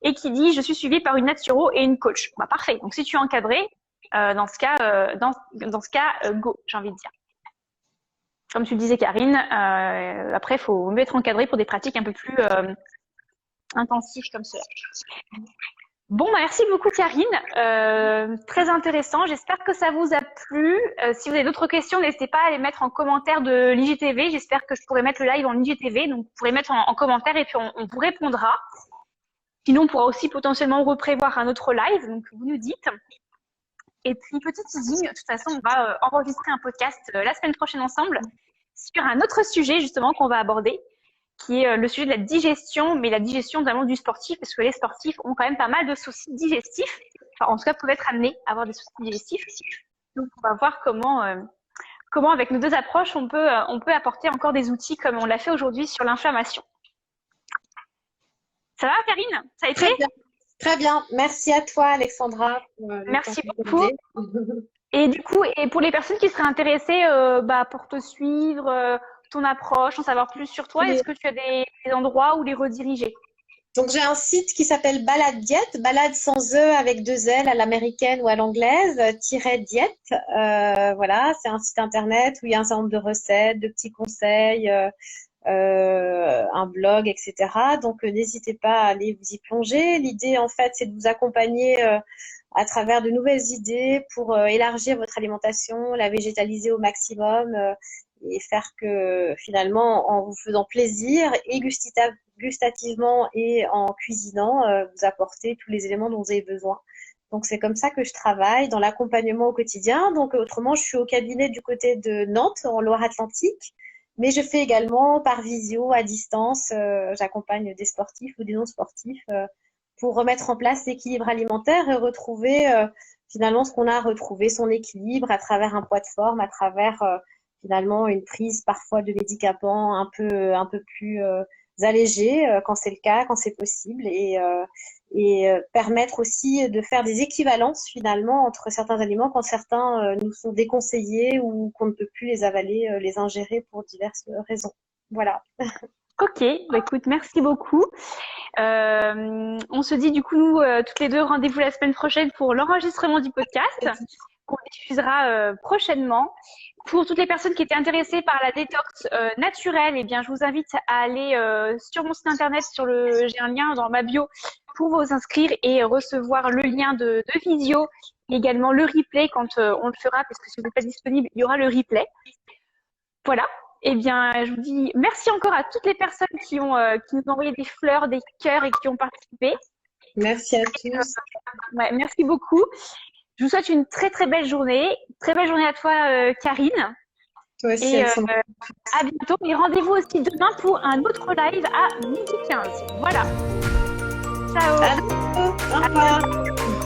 Et qui dit, je suis suivie par une naturo et une coach. Bah parfait. Donc si tu es encadré, dans ce cas, go, j'ai envie de dire. Comme tu le disais, Karine, après, il faut mieux être encadré pour des pratiques un peu plus intensives comme cela. Bon, bah, merci beaucoup, Karine. Très intéressant. J'espère que ça vous a plu. Si vous avez d'autres questions, n'hésitez pas à les mettre en commentaire de l'IGTV. J'espère que je pourrai mettre le live en IGTV. Donc, vous pourrez mettre en commentaire et puis on vous répondra. Sinon, on pourra aussi potentiellement reprévoir un autre live. Donc, vous nous dites. Et puis, petit teasing, de toute façon, on va enregistrer un podcast la semaine prochaine ensemble sur un autre sujet, justement, qu'on va aborder, qui est le sujet de la digestion, mais la digestion notamment du sportif, parce que les sportifs ont quand même pas mal de soucis digestifs. Enfin, en tout cas, peuvent être amenés à avoir des soucis digestifs. Donc, on va voir comment, avec nos deux approches, on peut apporter encore des outils comme on l'a fait aujourd'hui sur l'inflammation. Ça va, Karine? Ça a été? Très bien. Merci à toi, Alexandra. Merci beaucoup. Et du coup, et pour les personnes qui seraient intéressées pour te suivre, ton approche, en savoir plus sur toi, est-ce que tu as des endroits où les rediriger? Donc, j'ai un site qui s'appelle Balade Diète, balade sans E avec 2 L à l'américaine ou à l'anglaise, -diète. Voilà, c'est un site internet où il y a un certain nombre de recettes, de petits conseils, un blog, etc. Donc, n'hésitez pas à aller vous y plonger. L'idée, en fait, c'est de vous accompagner à travers de nouvelles idées pour élargir votre alimentation, la végétaliser au maximum et faire que finalement, en vous faisant plaisir et gustativement et en cuisinant, vous apportez tous les éléments dont vous avez besoin. Donc, c'est comme ça que je travaille dans l'accompagnement au quotidien. Donc, autrement, je suis au cabinet du côté de Nantes, en Loire-Atlantique. Mais je fais également par visio, à distance, j'accompagne des sportifs ou des non-sportifs pour remettre en place l'équilibre alimentaire et retrouver finalement ce qu'on a retrouvé, son équilibre à travers un poids de forme, à travers finalement une prise parfois de médicaments un peu plus allégés quand c'est le cas, quand c'est possible, et permettre aussi de faire des équivalences finalement entre certains aliments quand certains nous sont déconseillés ou qu'on ne peut plus les avaler, les ingérer pour diverses raisons. Voilà. Ok, bah écoute, merci beaucoup. On se dit du coup, nous, toutes les deux, rendez-vous la semaine prochaine pour l'enregistrement du podcast qu'on diffusera prochainement. Pour toutes les personnes qui étaient intéressées par la détox naturelle, eh bien, je vous invite à aller sur mon site internet, j'ai un lien dans ma bio pour vous inscrire et recevoir le lien de visio, et également le replay quand on le fera, parce que si vous n'êtes pas disponible, il y aura le replay. Voilà. Eh bien, je vous dis merci encore à toutes les personnes qui nous ont envoyé des fleurs, des cœurs et qui ont participé. Merci à tous. Ouais, merci beaucoup. Je vous souhaite une très très belle journée. Très belle journée à toi, Karine. Toi aussi, Et Alexandre. à bientôt. Et rendez-vous aussi demain pour un autre live à 12h15. Voilà. Ciao. À bientôt. Au revoir.